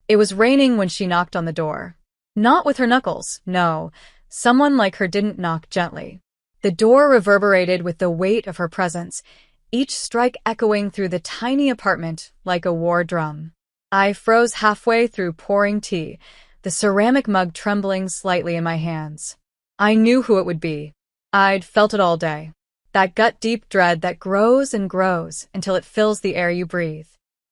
It was raining when she knocked on the door. Not with her knuckles, no. Someone like her didn't knock gently. The door reverberated with the weight of her presence, each strike echoing through the tiny apartment like a war drum. I froze halfway through pouring tea, the ceramic mug trembling slightly in my hands. I knew who it would be. I'd felt it all day. That gut-deep dread that grows and grows until it fills the air you breathe.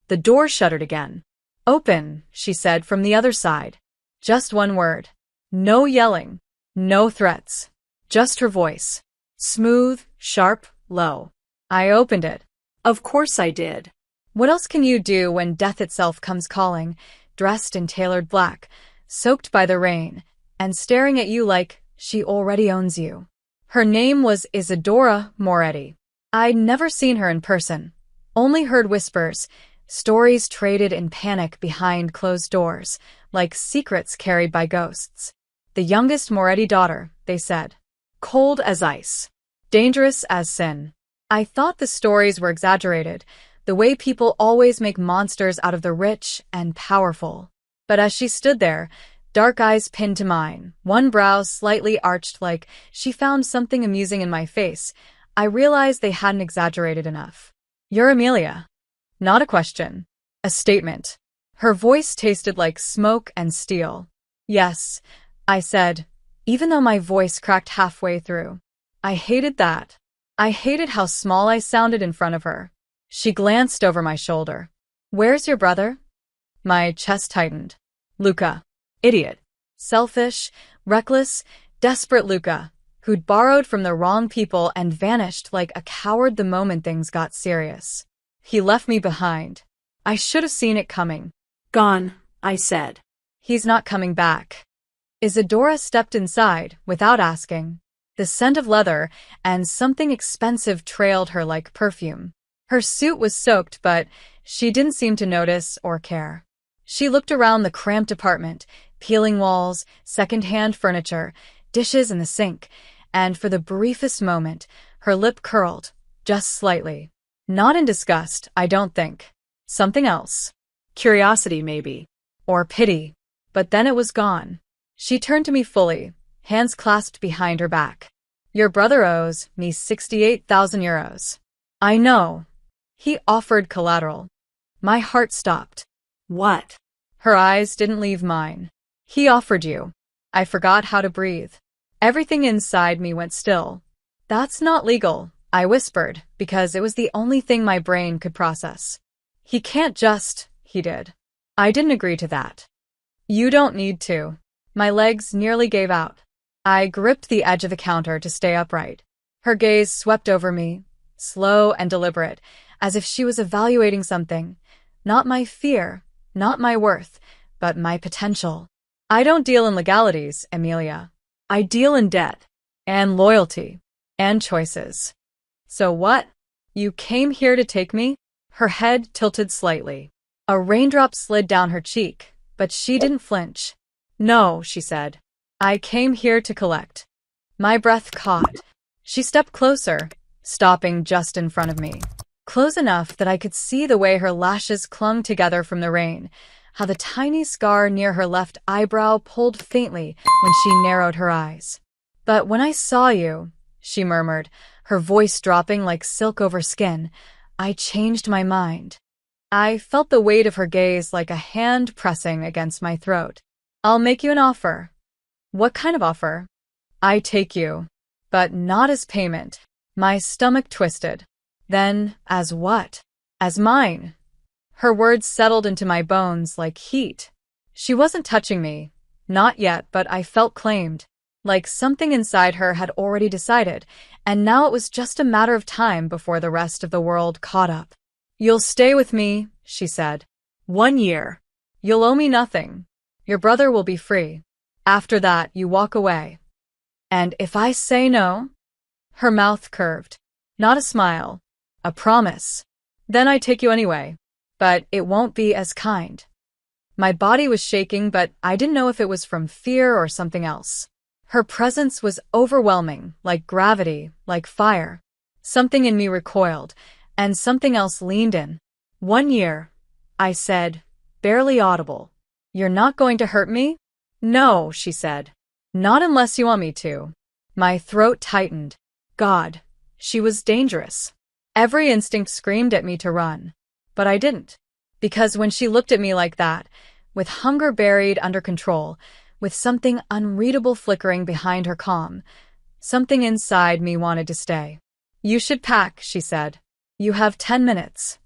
The door shuddered again. "Open," she said from the other side. Just one word. No yelling. No threats. Just her voice. Smooth, sharp, low. I opened it. Of course I did. What else can you do when death itself comes calling, dressed in tailored black, soaked by the rain, and staring at you like she already owns you? Her name was Isadora Moretti. I'd never seen her in person, only heard whispers, stories traded in panic behind closed doors, like secrets carried by ghosts. The youngest Moretti daughter, they said. Cold as ice. Dangerous as sin. I thought the stories were exaggerated, the way people always make monsters out of the rich and powerful. But as she stood there, dark eyes pinned to mine, one brow slightly arched like she found something amusing in my face, I realized they hadn't exaggerated enough. "You're Amelia." Not a question. A statement. Her voice tasted like smoke and steel. "Yes," I said, even though my voice cracked halfway through. I hated that. I hated how small I sounded in front of her. She glanced over my shoulder. "Where's your brother?" My chest tightened. Luca. Idiot. Selfish, reckless, desperate Luca, who'd borrowed from the wrong people and vanished like a coward the moment things got serious. He left me behind. I should have seen it coming. "Gone," I said. "He's not coming back." Isadora stepped inside, without asking. The scent of leather and something expensive trailed her like perfume. Her suit was soaked, but she didn't seem to notice or care. She looked around the cramped apartment, peeling walls, second-hand furniture, dishes in the sink, and for the briefest moment, her lip curled, just slightly. Not in disgust, I don't think. Something else. Curiosity, maybe. Or pity. But then it was gone. She turned to me fully, hands clasped behind her back. "Your brother owes me 68,000 euros. I know." He offered collateral. My heart stopped. "What?" Her eyes didn't leave mine. "He offered you." I forgot how to breathe. Everything inside me went still. "That's not legal," I whispered, because it was the only thing my brain could process. "He can't just," he did. I didn't agree to that. "You don't need to." My legs nearly gave out. I gripped the edge of the counter to stay upright. Her gaze swept over me, slow and deliberate, as if she was evaluating something. Not my fear, not my worth, but my potential. "I don't deal in legalities, Amelia. I deal in debt, and loyalty, and choices." "So what? You came here to take me?" Her head tilted slightly. A raindrop slid down her cheek, but she didn't flinch. "No," she said. "I came here to collect." My breath caught. She stepped closer, stopping just in front of me. Close enough that I could see the way her lashes clung together from the rain, how the tiny scar near her left eyebrow pulled faintly when she narrowed her eyes. "But when I saw you," she murmured, her voice dropping like silk over skin, "I changed my mind." I felt the weight of her gaze like a hand pressing against my throat. "I'll make you an offer." "What kind of offer?" "I take you, but not as payment." My stomach twisted. "Then, as what?" "As mine." Her words settled into my bones like heat. She wasn't touching me. Not yet, but I felt claimed. Like something inside her had already decided, and now it was just a matter of time before the rest of the world caught up. "You'll stay with me," she said. 1 year. You'll owe me nothing. Your brother will be free. After that, you walk away." "And if I say no?" Her mouth curved. Not a smile. A promise. "Then I take you anyway. But it won't be as kind." My body was shaking, but I didn't know if it was from fear or something else. Her presence was overwhelming, like gravity, like fire. Something in me recoiled, and something else leaned in. 1 year, I said, barely audible. "You're not going to hurt me?" "No," she said. "Not unless you want me to." My throat tightened. God, she was dangerous. Every instinct screamed at me to run. But I didn't. Because when she looked at me like that, with hunger buried under control, with something unreadable flickering behind her calm, something inside me wanted to stay. "You should pack," she said. "You have 10 minutes.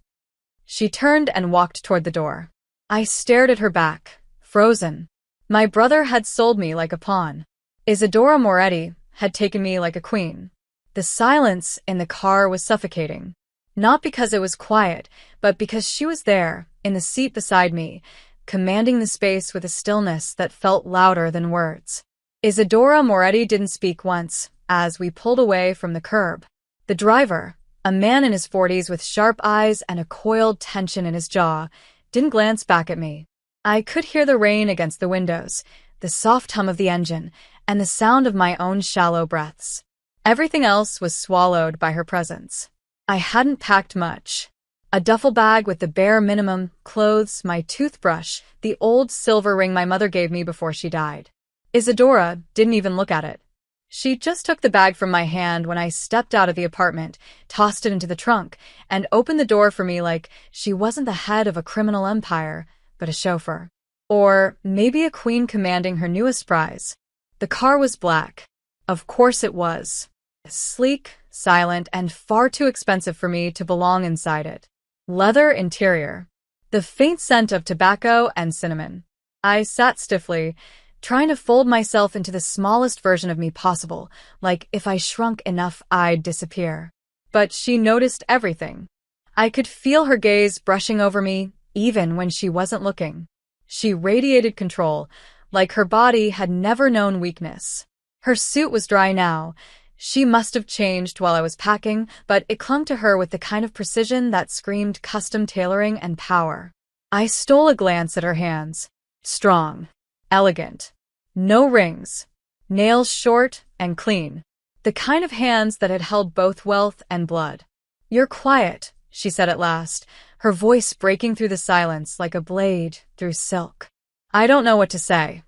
She turned and walked toward the door. I stared at her back, frozen. My brother had sold me like a pawn. Isadora Moretti had taken me like a queen. The silence in the car was suffocating. Not because it was quiet, but because she was there, in the seat beside me, commanding the space with a stillness that felt louder than words. Isadora Moretti didn't speak once, as we pulled away from the curb. The driver, a man in his 40s with sharp eyes and a coiled tension in his jaw, didn't glance back at me. I could hear the rain against the windows, the soft hum of the engine, and the sound of my own shallow breaths. Everything else was swallowed by her presence. I hadn't packed much. A duffel bag with the bare minimum, clothes, my toothbrush, the old silver ring my mother gave me before she died. Isadora didn't even look at it. She just took the bag from my hand when I stepped out of the apartment, tossed it into the trunk, and opened the door for me like she wasn't the head of a criminal empire, but a chauffeur. Or maybe a queen commanding her newest prize. The car was black. Of course it was. Sleek, silent, and far too expensive for me to belong inside it. Leather interior. The faint scent of tobacco and cinnamon. I sat stiffly, trying to fold myself into the smallest version of me possible, like if I shrunk enough I'd disappear. But she noticed everything. I could feel her gaze brushing over me, even when she wasn't looking. She radiated control, like her body had never known weakness. Her suit was dry now. She must have changed while I was packing, but it clung to her with the kind of precision that screamed custom tailoring and power. I stole a glance at her hands. Strong. Elegant. No rings. Nails short and clean. The kind of hands that had held both wealth and blood. "You're quiet," she said at last, her voice breaking through the silence like a blade through silk. I don't know what to say.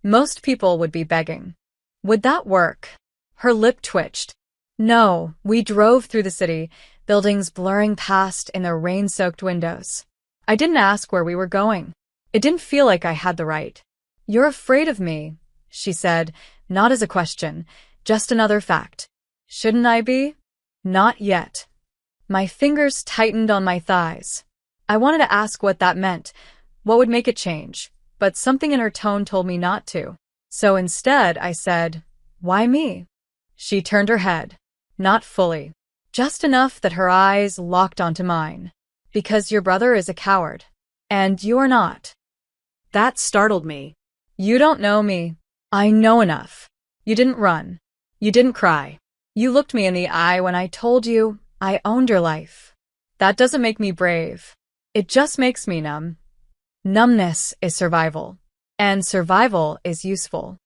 Most people would be begging. Would that work? Her lip twitched. No, we drove through the city, buildings blurring past in the rain-soaked windows. I didn't ask where we were going. It didn't feel like I had the right. "You're afraid of me," she said, not as a question, just another fact. Shouldn't I be? Not yet. My fingers tightened on my thighs. I wanted to ask what that meant, what would make it change, but something in her tone told me not to. So instead, I said, "Why me?" She turned her head. Not fully. Just enough that her eyes locked onto mine. "Because your brother is a coward. And you are not." That startled me. "You don't know me." "I know enough. You didn't run. You didn't cry. You looked me in the eye when I told you I owned your life. That doesn't make me brave. It just makes me numb. Numbness is survival. And survival is useful."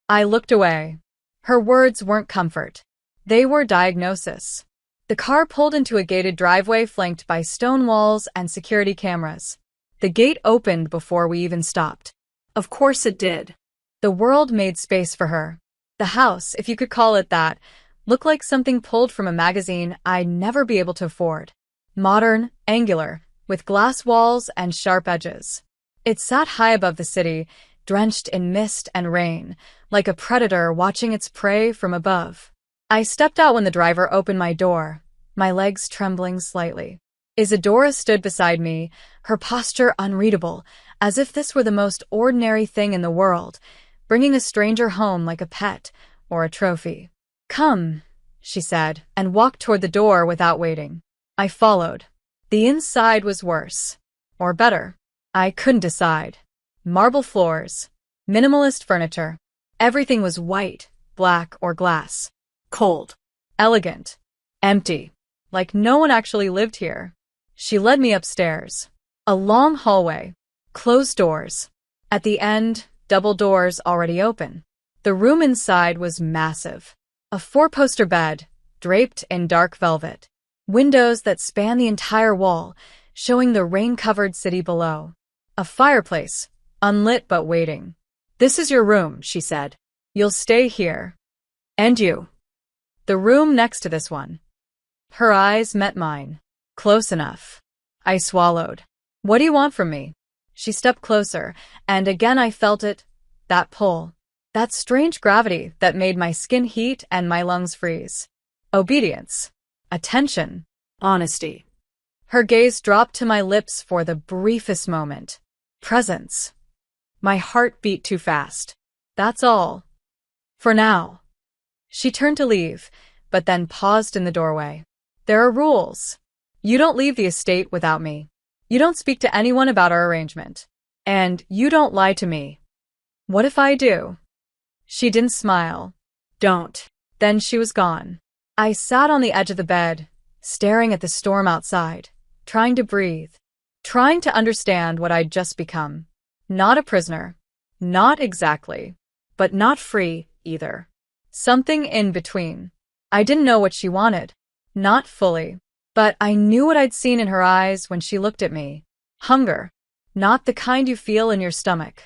I looked away. Her words weren't comfort. They were diagnosis. The car pulled into a gated driveway flanked by stone walls and security cameras. The gate opened before we even stopped. Of course it did. The world made space for her. The house, if you could call it that, looked like something pulled from a magazine I'd never be able to afford. Modern, angular, with glass walls and sharp edges. It sat high above the city, drenched in mist and rain, like a predator watching its prey from above. I stepped out when the driver opened my door, my legs trembling slightly. Isadora stood beside me, her posture unreadable, as if this were the most ordinary thing in the world, bringing a stranger home like a pet or a trophy. "Come," she said, and walked toward the door without waiting. I followed. The inside was worse. Or better. I couldn't decide. Marble floors. Minimalist furniture. Everything was white, black, or glass. Cold. Elegant. Empty. Like no one actually lived here. She led me upstairs. A long hallway. Closed doors. At the end, double doors already open. The room inside was massive. A four-poster bed, draped in dark velvet. Windows that span the entire wall, showing the rain-covered city below. A fireplace, unlit but waiting. "This is your room," she said. "You'll stay here. And you." "The room next to this one." Her eyes met mine. "Close enough." I swallowed. "What do you want from me?" She stepped closer, and again I felt it, that pull. That strange gravity that made my skin heat and my lungs freeze. Obedience. Attention. Honesty. Her gaze dropped to my lips for the briefest moment. Presence. My heart beat too fast. "That's all. For now." She turned to leave, but then paused in the doorway. "There are rules. You don't leave the estate without me. You don't speak to anyone about our arrangement. And you don't lie to me." "What if I do?" She didn't smile. "Don't." Then she was gone. I sat on the edge of the bed, staring at the storm outside, trying to breathe, trying to understand what I'd just become. Not a prisoner. Not exactly. But not free, either. Something in between. I didn't know what she wanted. Not fully. But I knew what I'd seen in her eyes when she looked at me. Hunger. Not the kind you feel in your stomach.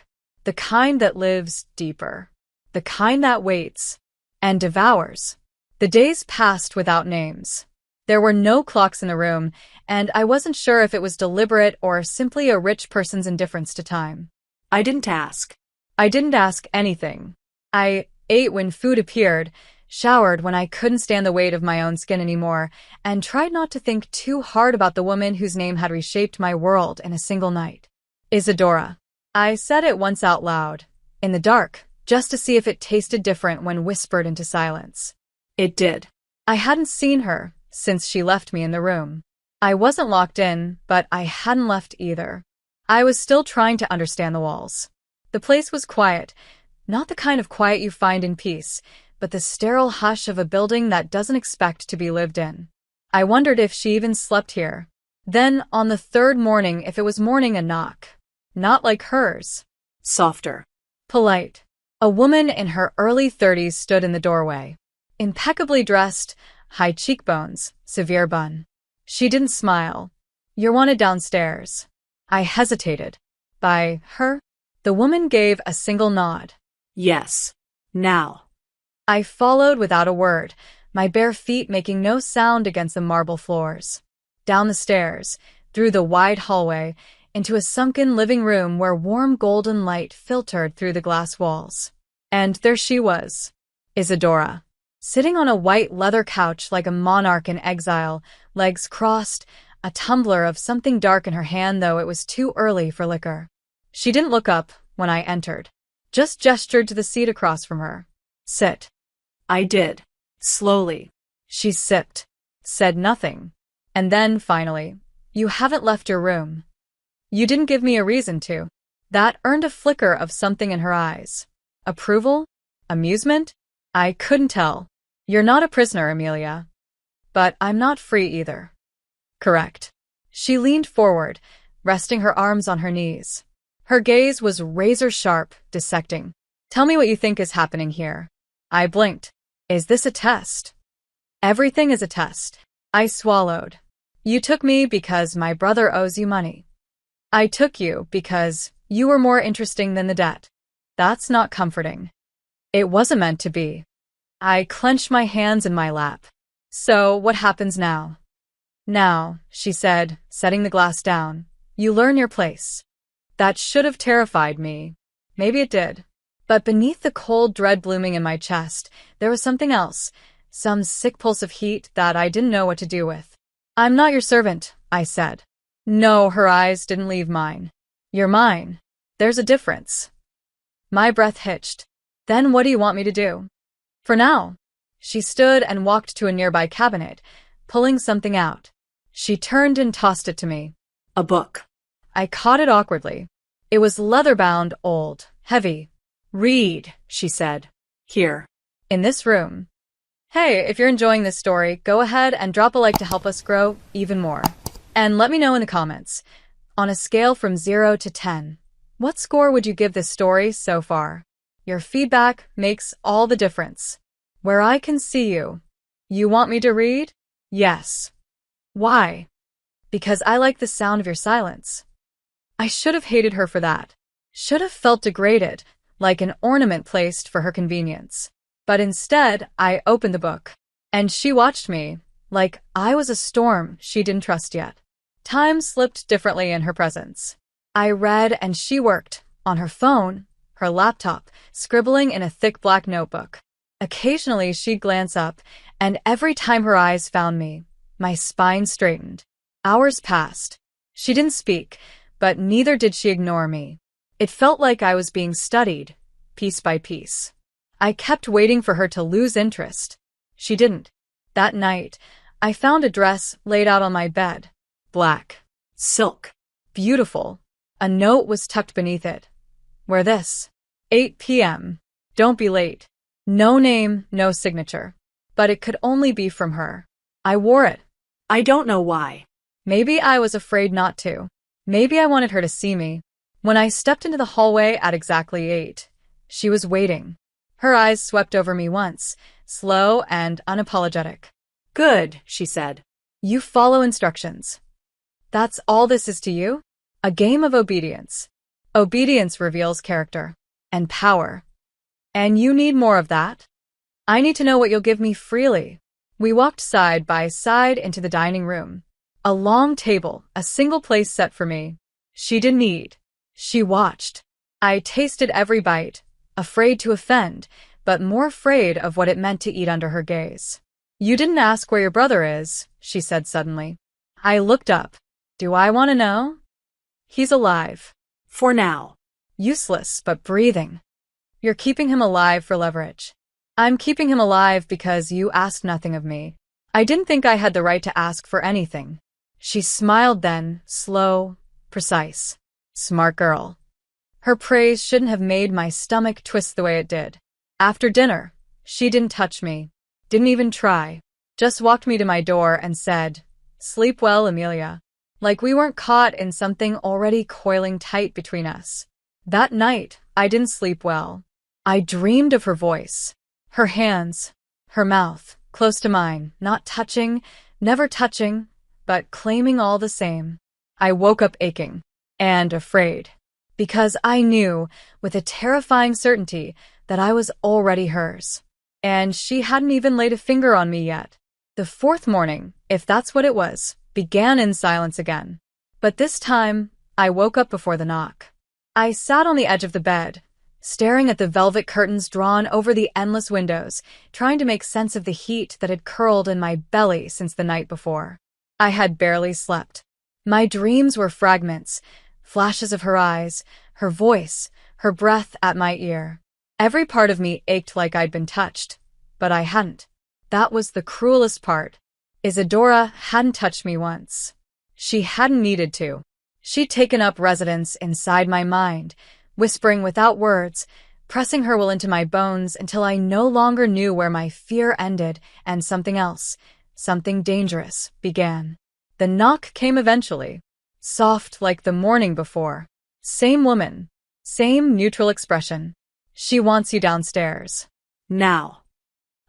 The kind that lives deeper. The kind that waits. And devours. The days passed without names. There were no clocks in the room, and I wasn't sure if it was deliberate or simply a rich person's indifference to time. I didn't ask. I didn't ask anything. I ate when food appeared, showered when I couldn't stand the weight of my own skin anymore, and tried not to think too hard about the woman whose name had reshaped my world in a single night. Isadora. I said it once out loud, in the dark, just to see if it tasted different when whispered into silence. It did. I hadn't seen her since she left me in the room. I wasn't locked in, but I hadn't left either. I was still trying to understand the walls. The place was quiet, not the kind of quiet you find in peace, but the sterile hush of a building that doesn't expect to be lived in. I wondered if she even slept here. Then, on the third morning, if it was morning, a knock. Not like hers. Softer. Polite. A woman in her early 30s stood in the doorway. Impeccably dressed, high cheekbones, severe bun. She didn't smile. "You're wanted downstairs." I hesitated. "By her?" The woman gave a single nod. "Yes. Now." I followed without a word, my bare feet making no sound against the marble floors. Down the stairs, through the wide hallway, into a sunken living room where warm golden light filtered through the glass walls. And there she was, Isadora, sitting on a white leather couch like a monarch in exile, legs crossed, a tumbler of something dark in her hand, though it was too early for liquor. She didn't look up when I entered, just gestured to the seat across from her. "Sit." I did. Slowly. She sipped, said nothing. And then, finally, "You haven't left your room." "You didn't give me a reason to." That earned a flicker of something in her eyes. Approval? Amusement? I couldn't tell. "You're not a prisoner, Amelia." "But I'm not free either." "Correct." She leaned forward, resting her arms on her knees. Her gaze was razor-sharp, dissecting. "Tell me what you think is happening here." I blinked. "Is this a test?" "Everything is a test." I swallowed. "You took me because my brother owes you money. I took you because you were more interesting than the debt. That's not comforting." "It wasn't meant to be." I clenched my hands in my lap. "So, what happens now?" "Now," she said, setting the glass down, "you learn your place." That should have terrified me. Maybe it did. But beneath the cold dread blooming in my chest, there was something else, some sick pulse of heat that I didn't know what to do with. "I'm not your servant," I said. No, her eyes didn't leave mine. "You're mine. There's a difference." My breath hitched. "Then what do you want me to do?" "For now." She stood and walked to a nearby cabinet, pulling something out. She turned and tossed it to me. A book. I caught it awkwardly. It was leather-bound, old, heavy. "Read," she said. "Here. In this room." Hey, if you're enjoying this story, go ahead and drop a like to help us grow even more. And let me know in the comments, on a scale from 0 to 10, what score would you give this story so far? Your feedback makes all the difference. Where I can see you. You want me to read? Yes. Why? Because I like the sound of your silence. I should have hated her for that. Should have felt degraded, like an ornament placed for her convenience. But instead, I opened the book. And she watched me, like I was a storm she didn't trust yet. Time slipped differently in her presence. I read and she worked, on her phone, her laptop, scribbling in a thick black notebook. Occasionally she'd glance up, and every time her eyes found me, my spine straightened. Hours passed. She didn't speak, but neither did she ignore me. It felt like I was being studied, piece by piece. I kept waiting for her to lose interest. She didn't. That night, I found a dress laid out on my bed. Black. Silk. Beautiful. A note was tucked beneath it. Wear this. 8 p.m. Don't be late. No name, no signature. But it could only be from her. I wore it. I don't know why. Maybe I was afraid not to. Maybe I wanted her to see me. When I stepped into the hallway at exactly 8, she was waiting. Her eyes swept over me once, slow and unapologetic. Good, she said. You follow instructions. That's all this is to you? A game of obedience. Obedience reveals character. And power. And you need more of that? I need to know what you'll give me freely. We walked side by side into the dining room. A long table, a single place set for me. She didn't eat. She watched. I tasted every bite, afraid to offend, but more afraid of what it meant to eat under her gaze. You didn't ask where your brother is, she said suddenly. I looked up. Do I want to know? He's alive. For now. Useless, but breathing. You're keeping him alive for leverage. I'm keeping him alive because you asked nothing of me. I didn't think I had the right to ask for anything. She smiled then, slow, precise. Smart girl. Her praise shouldn't have made my stomach twist the way it did. After dinner, she didn't touch me. Didn't even try. Just walked me to my door and said, "Sleep well, Amelia." Like we weren't caught in something already coiling tight between us. That night, I didn't sleep well. I dreamed of her voice. Her hands. Her mouth, close to mine, not touching, never touching, but claiming all the same. I woke up aching. And afraid. Because I knew, with a terrifying certainty, that I was already hers. And she hadn't even laid a finger on me yet. The fourth morning, if that's what it was, began in silence again. But this time, I woke up before the knock. I sat on the edge of the bed, staring at the velvet curtains drawn over the endless windows, trying to make sense of the heat that had curled in my belly since the night before. I had barely slept. My dreams were fragments, flashes of her eyes, her voice, her breath at my ear. Every part of me ached like I'd been touched, but I hadn't. That was the cruelest part. Isadora hadn't touched me once. She hadn't needed to. She'd taken up residence inside my mind, whispering without words, pressing her will into my bones until I no longer knew where my fear ended and something else, something dangerous, began. The knock came eventually. Soft like the morning before. Same woman. Same neutral expression. She wants you downstairs. Now.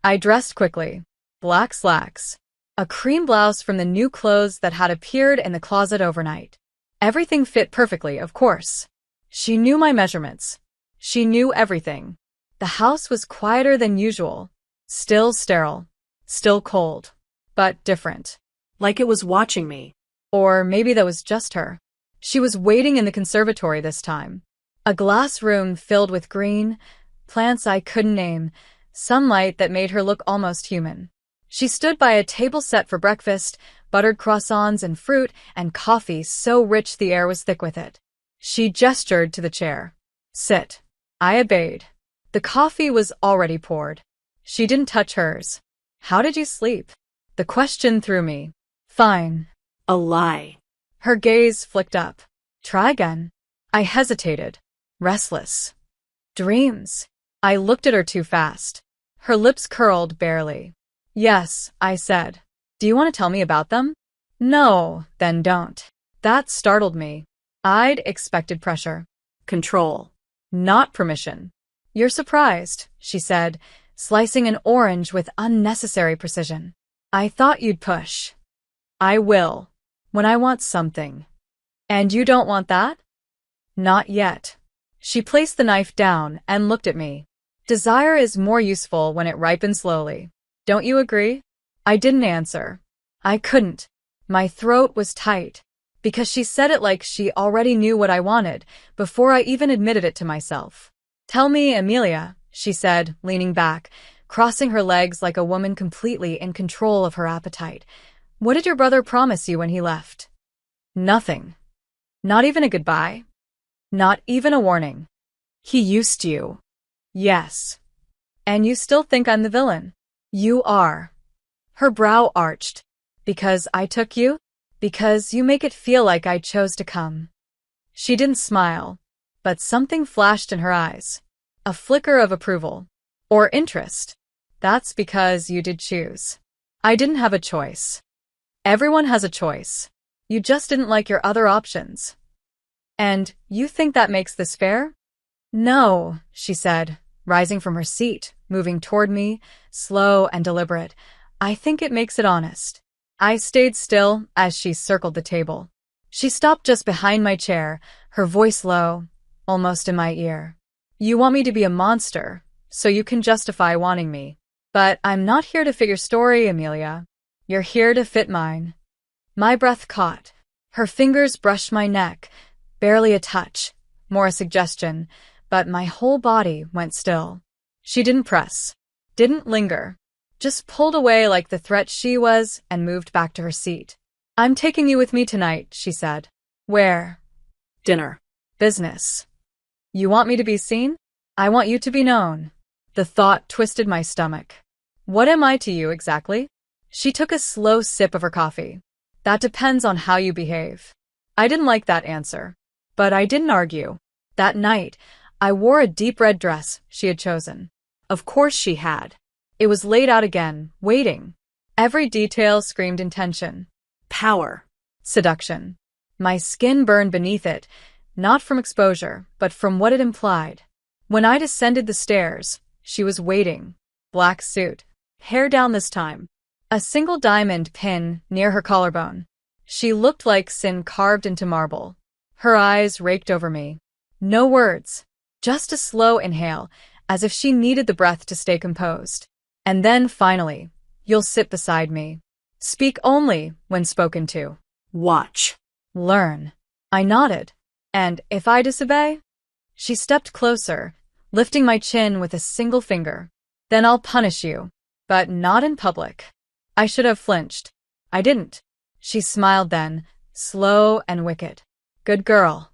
I dressed quickly. Black slacks. A cream blouse from the new clothes that had appeared in the closet overnight. Everything fit perfectly, of course. She knew my measurements. She knew everything. The house was quieter than usual. Still sterile. Still cold. But different. Like it was watching me. Or maybe that was just her. She was waiting in the conservatory this time. A glass room filled with green, plants I couldn't name, sunlight that made her look almost human. She stood by a table set for breakfast, buttered croissants and fruit, and coffee so rich the air was thick with it. She gestured to the chair. Sit. I obeyed. The coffee was already poured. She didn't touch hers. How did you sleep? The question threw me. Fine. A lie. Her gaze flicked up. Try again. I hesitated. Restless. Dreams. I looked at her too fast. Her lips curled barely. Yes, I said. Do you want to tell me about them? No, then don't. That startled me. I'd expected pressure. Control. Not permission. You're surprised, she said, slicing an orange with unnecessary precision. I thought you'd push. I will. When I want something. And you don't want that? Not yet. She placed the knife down and looked at me. Desire is more useful when it ripens slowly. Don't you agree? I didn't answer. I couldn't. My throat was tight. Because she said it like she already knew what I wanted, before I even admitted it to myself. Tell me, Amelia, she said, leaning back, crossing her legs like a woman completely in control of her appetite. What did your brother promise you when he left? Nothing. Not even a goodbye? Not even a warning. He used you. Yes. And you still think I'm the villain? You are. Her brow arched. Because I took you? Because you make it feel like I chose to come. She didn't smile, but something flashed in her eyes. A flicker of approval. Or interest. That's because you did choose. I didn't have a choice. Everyone has a choice. You just didn't like your other options. And you think that makes this fair? No, she said, rising from her seat, moving toward me, slow and deliberate. I think it makes it honest. I stayed still as she circled the table. She stopped just behind my chair, her voice low, almost in my ear. You want me to be a monster, so you can justify wanting me. But I'm not here to fit your story, Amelia. You're here to fit mine. My breath caught. Her fingers brushed my neck, barely a touch, more a suggestion, but my whole body went still. She didn't press, didn't linger. Just pulled away like the threat she was and moved back to her seat. I'm taking you with me tonight, she said. Where? Dinner. Business. You want me to be seen? I want you to be known. The thought twisted my stomach. What am I to you exactly? She took a slow sip of her coffee. That depends on how you behave. I didn't like that answer, but I didn't argue. That night, I wore a deep red dress she had chosen. Of course she had. It was laid out again, waiting. Every detail screamed intention. Power. Seduction. My skin burned beneath it, not from exposure, but from what it implied. When I descended the stairs, she was waiting. Black suit. Hair down this time. A single diamond pin near her collarbone. She looked like sin carved into marble. Her eyes raked over me. No words. Just a slow inhale, as if she needed the breath to stay composed. And then, finally, you'll sit beside me. Speak only when spoken to. Watch. Learn. I nodded. And if I disobey? She stepped closer, lifting my chin with a single finger. Then I'll punish you. But not in public. I should have flinched. I didn't. She smiled then, slow and wicked. Good girl.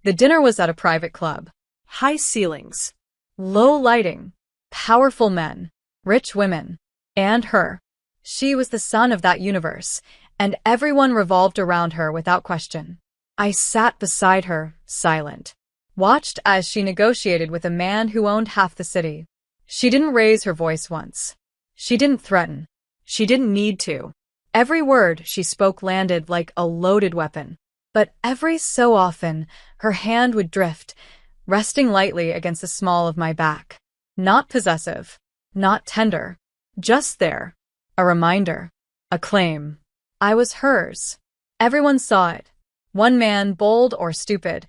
The dinner was at a private club. High ceilings. Low lighting. Powerful men. Rich women. And her. She was the sun of that universe, and everyone revolved around her without question. I sat beside her, silent. Watched as she negotiated with a man who owned half the city. She didn't raise her voice once. She didn't threaten. She didn't need to. Every word she spoke landed like a loaded weapon. But every so often, her hand would drift, resting lightly against the small of my back. Not possessive. Not tender. Just there. A reminder. A claim. I was hers. Everyone saw it. One man, bold or stupid,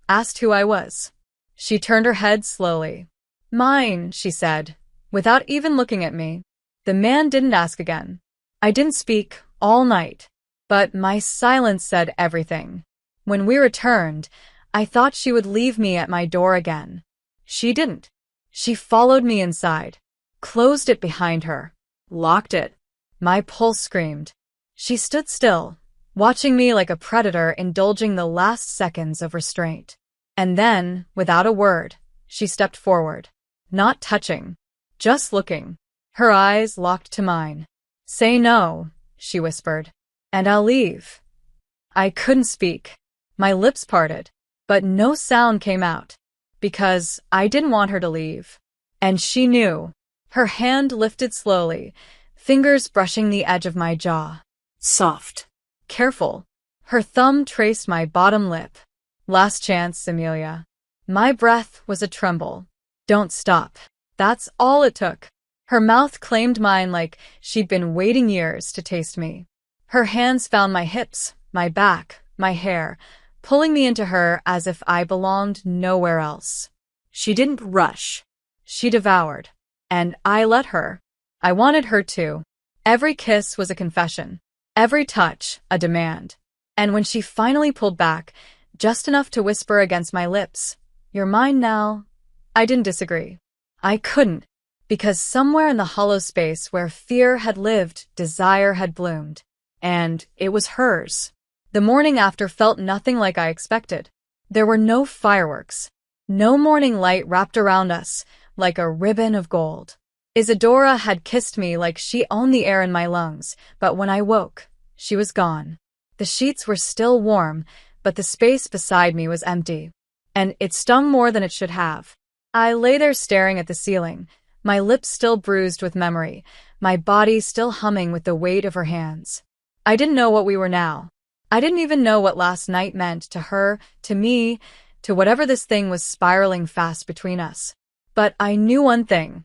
asked who I was. She turned her head slowly. Mine, she said, without even looking at me. The man didn't ask again. I didn't speak all night, but my silence said everything. When we returned, I thought she would leave me at my door again. She didn't. She followed me inside, closed it behind her, locked it. My pulse screamed. She stood still, watching me like a predator indulging the last seconds of restraint. And then, without a word, she stepped forward. Not touching, just looking. Her eyes locked to mine. Say no, she whispered, and I'll leave. I couldn't speak. My lips parted, but no sound came out, because I didn't want her to leave. And she knew. Her hand lifted slowly, fingers brushing the edge of my jaw. Soft. Careful. Her thumb traced my bottom lip. Last chance, Amelia. My breath was a tremble. Don't stop. That's all it took. Her mouth claimed mine like she'd been waiting years to taste me. Her hands found my hips, my back, my hair, pulling me into her as if I belonged nowhere else. She didn't rush. She devoured. And I let her. I wanted her to. Every kiss was a confession. Every touch, a demand. And when she finally pulled back, just enough to whisper against my lips, "You're mine now," I didn't disagree. I couldn't, because somewhere in the hollow space where fear had lived, desire had bloomed. And it was hers. The morning after felt nothing like I expected. There were no fireworks. No morning light wrapped around us like a ribbon of gold. Isadora had kissed me like she owned the air in my lungs, but when I woke, she was gone. The sheets were still warm, but the space beside me was empty. And it stung more than it should have. I lay there staring at the ceiling, my lips still bruised with memory, my body still humming with the weight of her hands. I didn't know what we were now. I didn't even know what last night meant to her, to me, to whatever this thing was spiraling fast between us. But I knew one thing.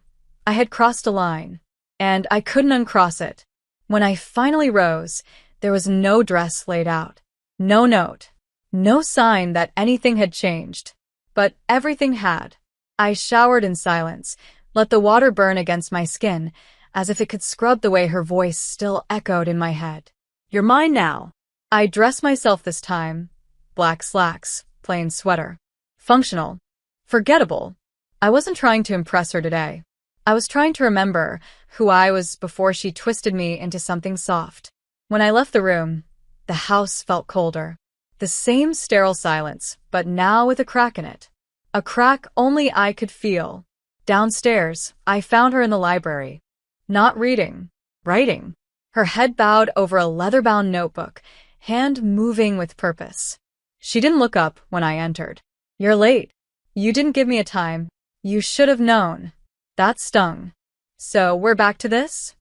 I had crossed a line, and I couldn't uncross it. When I finally rose, there was no dress laid out, no note, no sign that anything had changed. But everything had. I showered in silence, let the water burn against my skin, as if it could scrub the way her voice still echoed in my head. "You're mine now." I dressed myself this time. Black slacks, plain sweater. Functional. Forgettable. I wasn't trying to impress her today. I was trying to remember who I was before she twisted me into something soft. When I left the room, the house felt colder. The same sterile silence, but now with a crack in it. A crack only I could feel. Downstairs, I found her in the library. Not reading. Writing. Her head bowed over a leather-bound notebook, hand moving with purpose. She didn't look up when I entered. "You're late. You didn't give me a time. You should have known." That stung. "So we're back to this?"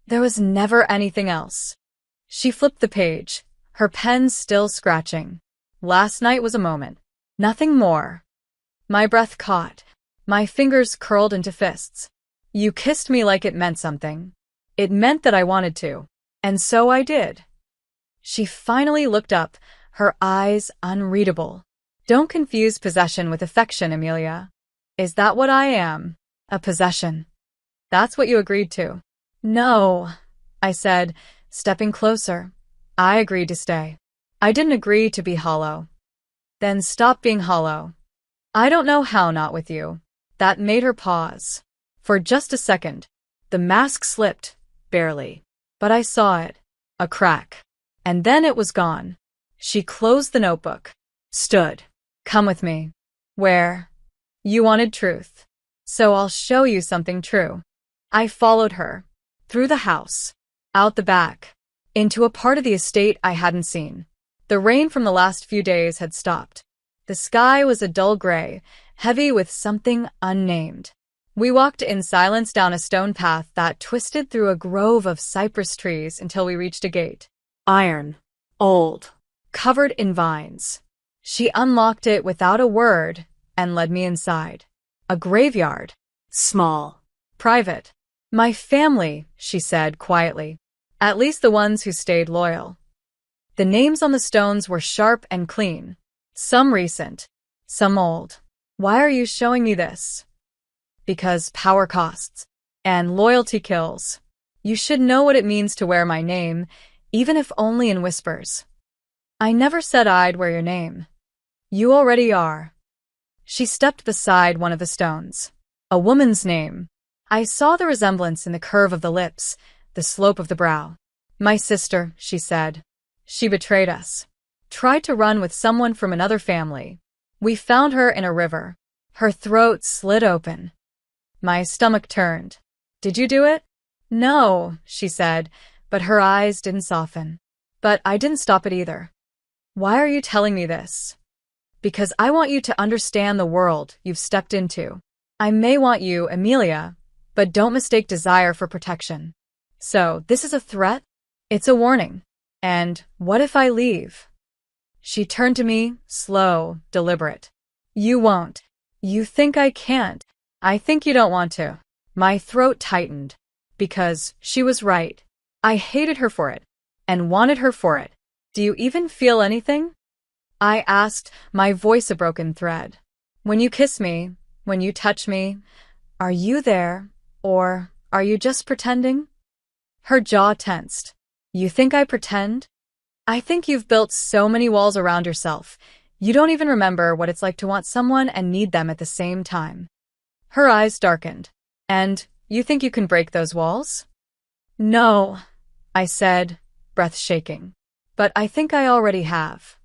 There was never anything else. She flipped the page, her pen still scratching. Last night was a moment. Nothing more. My breath caught. My fingers curled into fists. "You kissed me like it meant something. It meant that I wanted to. And so I did." She finally looked up, her eyes unreadable. "Don't confuse possession with affection, Amelia. Is that what I am? A possession? That's what you agreed to." "No," I said, stepping closer. "I agreed to stay. I didn't agree to be hollow." "Then stop being hollow." "I don't know how not with you." That made her pause. For just a second, the mask slipped, barely. But I saw it. A crack. And then it was gone. She closed the notebook. Stood. "Come with me." "Where?" "You wanted truth. So I'll show you something true." I followed her. Through the house. Out the back. Into a part of the estate I hadn't seen. The rain from the last few days had stopped. The sky was a dull gray, heavy with something unnamed. We walked in silence down a stone path that twisted through a grove of cypress trees until we reached a gate. Iron. Old. Covered in vines. She unlocked it without a word and led me inside. A graveyard. Small. Private. "My family," she said quietly. "At least the ones who stayed loyal." The names on the stones were sharp and clean. Some recent. Some old. "Why are you showing me this?" "Because power costs. And loyalty kills. You should know what it means to wear my name, even if only in whispers." "I never said I'd wear your name." "You already are." She stepped beside one of the stones. A woman's name. I saw the resemblance in the curve of the lips, the slope of the brow. "My sister," she said. "She betrayed us. Tried to run with someone from another family. We found her in a river." Her throat slid open. My stomach turned. "Did you do it?" "No," she said, but her eyes didn't soften. But I didn't stop it either. "Why are you telling me this?" "Because I want you to understand the world you've stepped into. I may want you, Amelia, but don't mistake desire for protection. So, this is a threat? It's a warning. And what if I leave?" She turned to me, slow, deliberate. "You won't. You think I can't. I think you don't want to." My throat tightened. Because she was right. I hated her for it. And wanted her for it. "Do you even feel anything?" I asked, my voice a broken thread. When you kiss me, when you touch me, are you there, or are you just pretending? Her jaw tensed. You think I pretend? I think you've built so many walls around yourself. You don't even remember what it's like to want someone and need them at the same time. Her eyes darkened. And you think you can break those walls? No, I said, breath shaking. But I think I already have.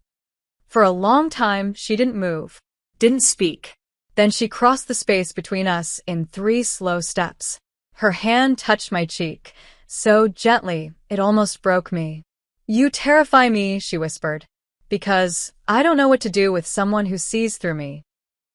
For a long time, she didn't move, Didn't speak. Then she crossed the space between us in 3 slow steps. Her hand touched my cheek, so gently it almost broke me. You terrify me, she whispered, because I don't know what to do with someone who sees through me.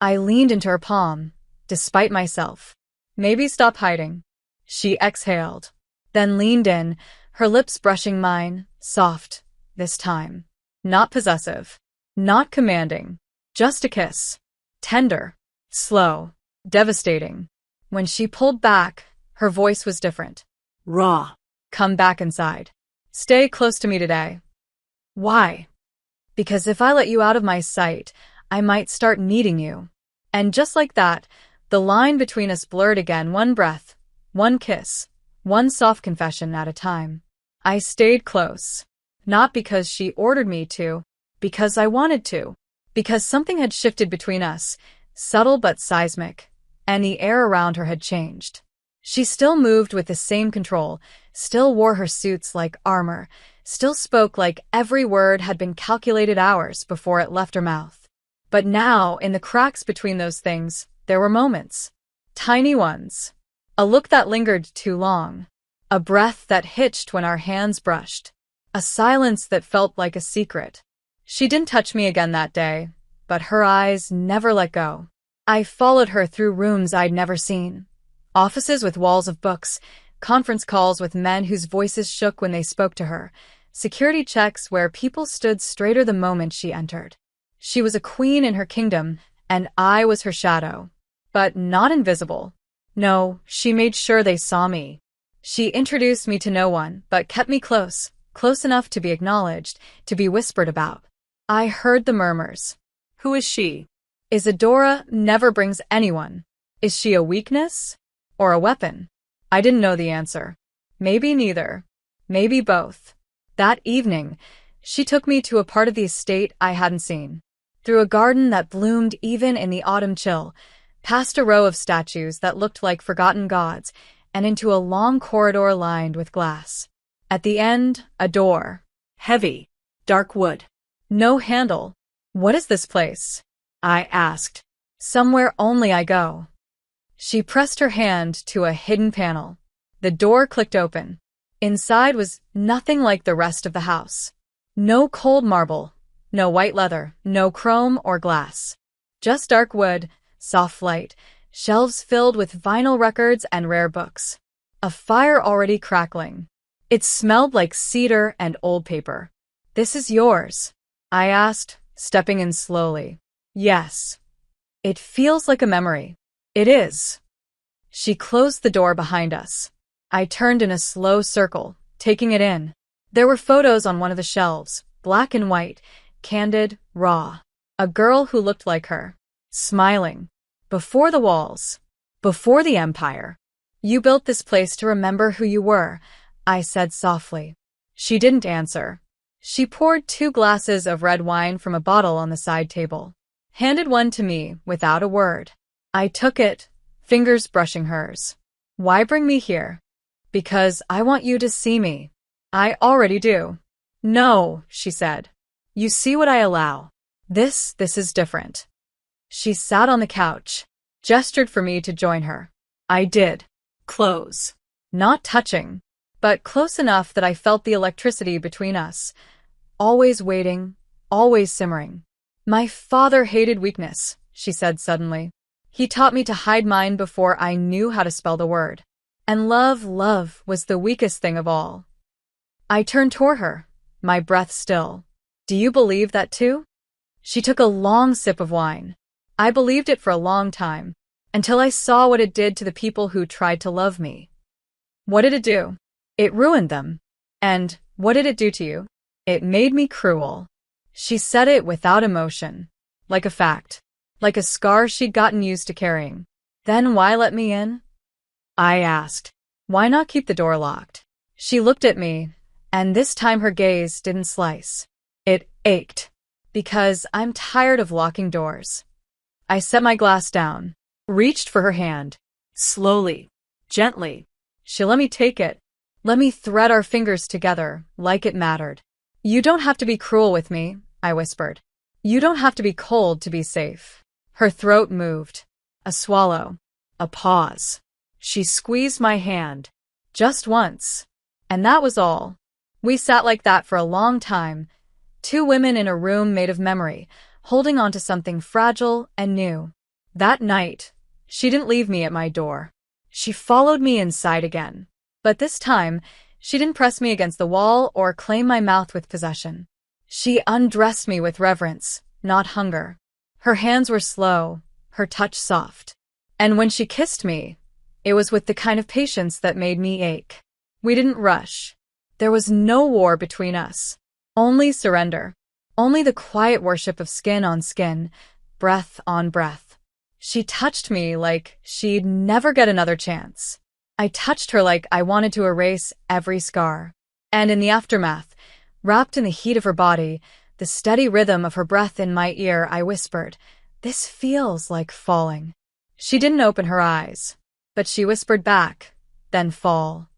I leaned into her palm, despite myself. Maybe stop hiding. She exhaled, then leaned in, her lips brushing mine, soft, this time. Not possessive, not commanding, just a kiss. Tender, slow, devastating. When she pulled back, her voice was different. Raw. Come back inside. Stay close to me today. Why? Because if I let you out of my sight, I might start needing you. And just like that, the line between us blurred again, one breath, one kiss, one soft confession at a time. I stayed close. Not because she ordered me to, because I wanted to. Because something had shifted between us, subtle but seismic, and the air around her had changed. She still moved with the same control, still wore her suits like armor, still spoke like every word had been calculated hours before it left her mouth. But now, in the cracks between those things, there were moments. Tiny ones. A look that lingered too long. A breath that hitched when our hands brushed. A silence that felt like a secret. She didn't touch me again that day, but her eyes never let go. I followed her through rooms I'd never seen. Offices with walls of books, conference calls with men whose voices shook when they spoke to her, security checks where people stood straighter the moment she entered. She was a queen in her kingdom, and I was her shadow. But not invisible. No, she made sure they saw me. She introduced me to no one, but kept me close, close enough to be acknowledged, to be whispered about. I heard the murmurs. Who is she? Isadora never brings anyone. Is she a weakness? Or a weapon? I didn't know the answer. Maybe neither. Maybe both. That evening, she took me to a part of the estate I hadn't seen. Through a garden that bloomed even in the autumn chill, past a row of statues that looked like forgotten gods, and into a long corridor lined with glass. At the end, a door. Heavy. Dark wood. No handle. What is this place? I asked. Somewhere only I go. She pressed her hand to a hidden panel. The door clicked open. Inside was nothing like the rest of the house. No cold marble, no white leather, no chrome or glass. Just dark wood, soft light, shelves filled with vinyl records and rare books. A fire already crackling. It smelled like cedar and old paper. This is yours, I asked, stepping in slowly. Yes. It feels like a memory. It is. She closed the door behind us. I turned in a slow circle, taking it in. There were photos on one of the shelves, black and white, candid, raw. A girl who looked like her, smiling. Before the walls. Before the empire. You built this place to remember who you were, I said softly. She didn't answer. She poured 2 glasses of red wine from a bottle on the side table. Handed one to me without a word. I took it, fingers brushing hers. Why bring me here? Because I want you to see me. I already do. No, she said. You see what I allow. This is different. She sat on the couch, gestured for me to join her. I did. Close. Not touching, but close enough that I felt the electricity between us. Always waiting, always simmering. My father hated weakness, she said suddenly. He taught me to hide mine before I knew how to spell the word. And love was the weakest thing of all. I turned toward her, my breath still. Do you believe that too? She took a long sip of wine. I believed it for a long time, until I saw what it did to the people who tried to love me. What did it do? It ruined them. And what did it do to you? It made me cruel. She said it without emotion, like a fact, like a scar she'd gotten used to carrying. Then why let me in? I asked. Why not keep the door locked? She looked at me, and this time her gaze didn't slice. It ached. Because I'm tired of locking doors. I set my glass down, reached for her hand. Slowly, gently. She let me take it. Let me thread our fingers together, like it mattered. You don't have to be cruel with me, I whispered. You don't have to be cold to be safe. Her throat moved. A swallow. A pause. She squeezed my hand. Just once. And that was all. We sat like that for a long time. Two women in a room made of memory, holding on to something fragile and new. That night, she didn't leave me at my door. She followed me inside again. But this time, she didn't press me against the wall or claim my mouth with possession. She undressed me with reverence, not hunger. Her hands were slow, her touch soft. And when she kissed me, it was with the kind of patience that made me ache. We didn't rush. There was no war between us. Only surrender. Only the quiet worship of skin on skin, breath on breath. She touched me like she'd never get another chance. I touched her like I wanted to erase every scar. And in the aftermath, wrapped in the heat of her body, the steady rhythm of her breath in my ear, I whispered, "This feels like falling." She didn't open her eyes, but she whispered back, "Then fall."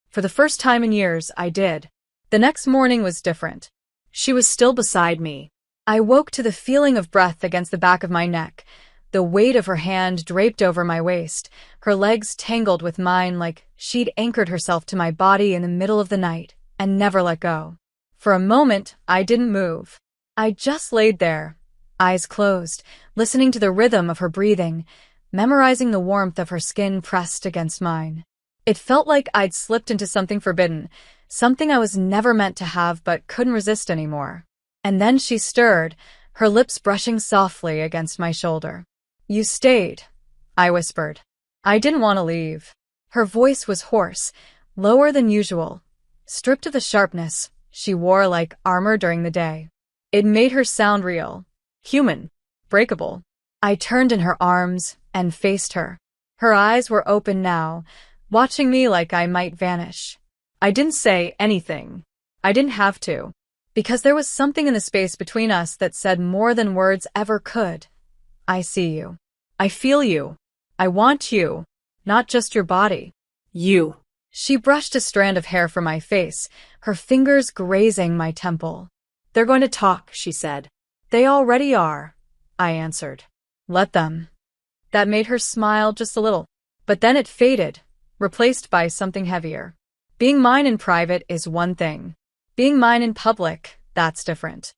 For the first time in years, I did. The next morning was different. She was still beside me. I woke to the feeling of breath against the back of my neck, the weight of her hand draped over my waist, her legs tangled with mine like she'd anchored herself to my body in the middle of the night and never let go. For a moment, I didn't move. I just laid there, eyes closed, listening to the rhythm of her breathing, memorizing the warmth of her skin pressed against mine. It felt like I'd slipped into something forbidden, something I was never meant to have but couldn't resist anymore. And then she stirred, her lips brushing softly against my shoulder. "You stayed," I whispered. I didn't want to leave. Her voice was hoarse, lower than usual, stripped of the sharpness she wore like armor during the day. It made her sound real, human, breakable. I turned in her arms and faced her. Her eyes were open now, watching me like I might vanish. I didn't say anything. I didn't have to. Because there was something in the space between us that said more than words ever could. I see you. I feel you. I want you. Not just your body. You. She brushed a strand of hair from my face, her fingers grazing my temple. "They're going to talk," she said. "They already are," I answered. "Let them." That made her smile just a little. But then it faded, replaced by something heavier. Being mine in private is one thing. Being mine in public, that's different.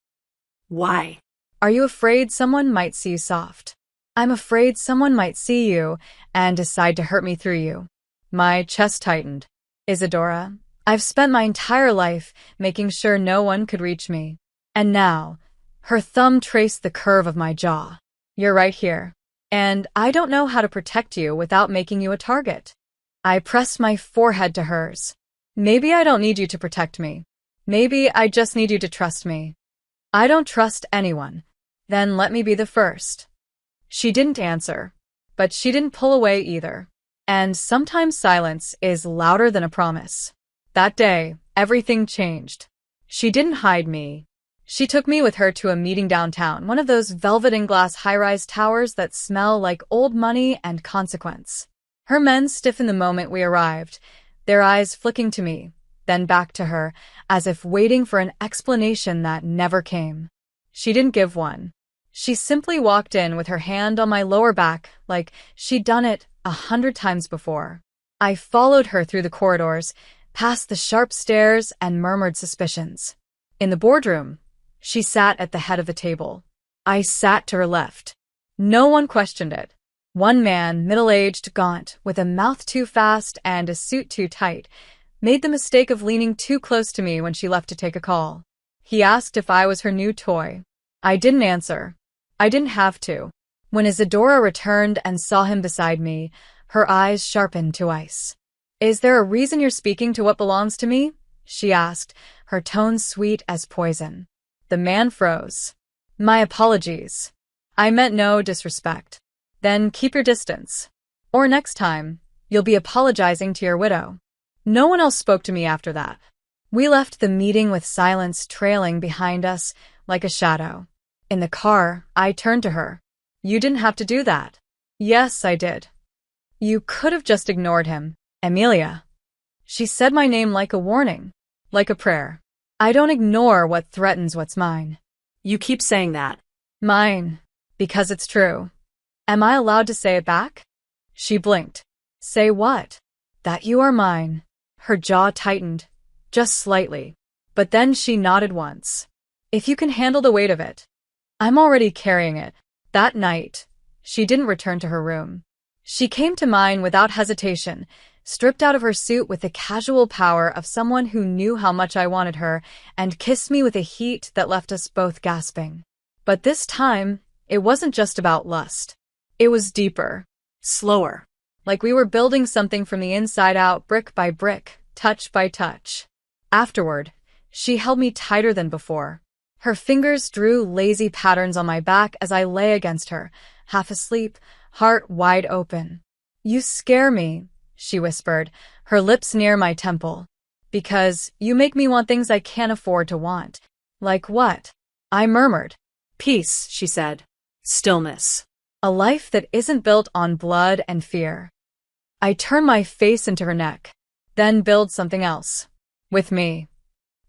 Why? Are you afraid someone might see you soft? I'm afraid someone might see you and decide to hurt me through you. My chest tightened. Isadora, I've spent my entire life making sure no one could reach me. And now, her thumb traced the curve of my jaw. You're right here. And I don't know how to protect you without making you a target. I pressed my forehead to hers. Maybe I don't need you to protect me. Maybe I just need you to trust me. I don't trust anyone. Then let me be the first. She didn't answer, but she didn't pull away either. And sometimes silence is louder than a promise. That day, everything changed. She didn't hide me. She took me with her to a meeting downtown, one of those velvet and glass high-rise towers that smell like old money and consequence. Her men stiffened the moment we arrived, their eyes flicking to me, then back to her, as if waiting for an explanation that never came. She didn't give one. She simply walked in with her hand on my lower back like she'd done it 100 times before. I followed her through the corridors, past the sharp stares and murmured suspicions. In the boardroom, she sat at the head of the table. I sat to her left. No one questioned it. One man, middle-aged, gaunt, with a mouth too fast and a suit too tight, made the mistake of leaning too close to me when she left to take a call. He asked if I was her new toy. I didn't answer. I didn't have to. When Isadora returned and saw him beside me, her eyes sharpened to ice. "Is there a reason you're speaking to what belongs to me?" she asked, her tone sweet as poison. The man froze. My apologies. I meant no disrespect. Then keep your distance. Or next time, you'll be apologizing to your widow. No one else spoke to me after that. We left the meeting with silence trailing behind us like a shadow. In the car, I turned to her. You didn't have to do that. Yes, I did. You could have just ignored him, Emilia. She said my name like a warning, like a prayer. I don't ignore what threatens what's mine. You keep saying that. Mine, because it's true. Am I allowed to say it back? She blinked. Say what? That you are mine. Her jaw tightened, just slightly. But then she nodded once. If you can handle the weight of it. I'm already carrying it. That night, she didn't return to her room. She came to mine without hesitation, stripped out of her suit with the casual power of someone who knew how much I wanted her, and kissed me with a heat that left us both gasping. But this time, it wasn't just about lust. It was deeper, slower, like we were building something from the inside out, brick by brick, touch by touch. Afterward, she held me tighter than before. Her fingers drew lazy patterns on my back as I lay against her, half asleep, heart wide open. You scare me, she whispered, her lips near my temple. Because you make me want things I can't afford to want. Like what? I murmured. Peace, she said. Stillness. A life that isn't built on blood and fear. I turned my face into her neck. Then build something else. With me.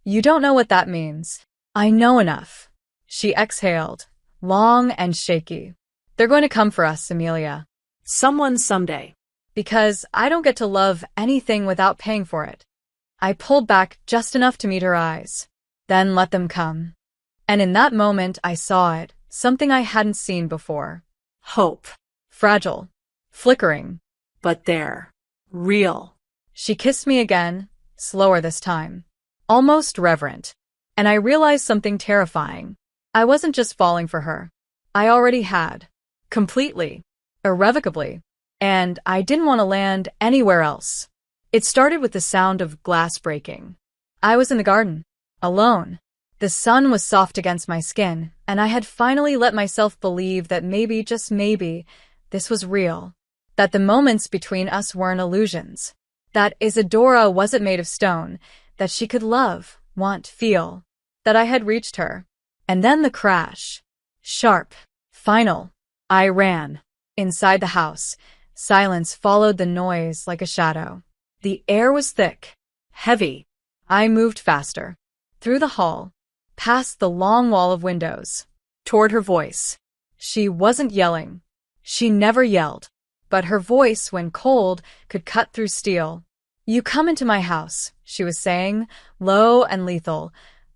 You don't know what that means. I know enough. She exhaled, long and shaky. They're going to come for us, Emilia. Someone someday. Because I don't get to love anything without paying for it. I pulled back just enough to meet her eyes. Then let them come. And in that moment I saw it, something I hadn't seen before. Hope. Fragile. Flickering. But there. Real. She kissed me again, slower this time. Almost reverent. And I realized something terrifying. I wasn't just falling for her. I already had. Completely. Irrevocably. And I didn't want to land anywhere else. It started with the sound of glass breaking. I was in the garden. Alone. The sun was soft against my skin, and I had finally let myself believe that maybe, just maybe, this was real. That the moments between us weren't illusions. That Isadora wasn't made of stone. That she could love, want, feel. That I had reached her. And then the crash. Sharp. Final. I ran. Inside the house. Silence followed the noise like a shadow. The air was thick. Heavy. I moved faster. Through the hall. Past the long wall of windows. Toward her voice. She wasn't yelling. She never yelled. But her voice, when cold, could cut through steel. You come into my house, she was saying, low and lethal.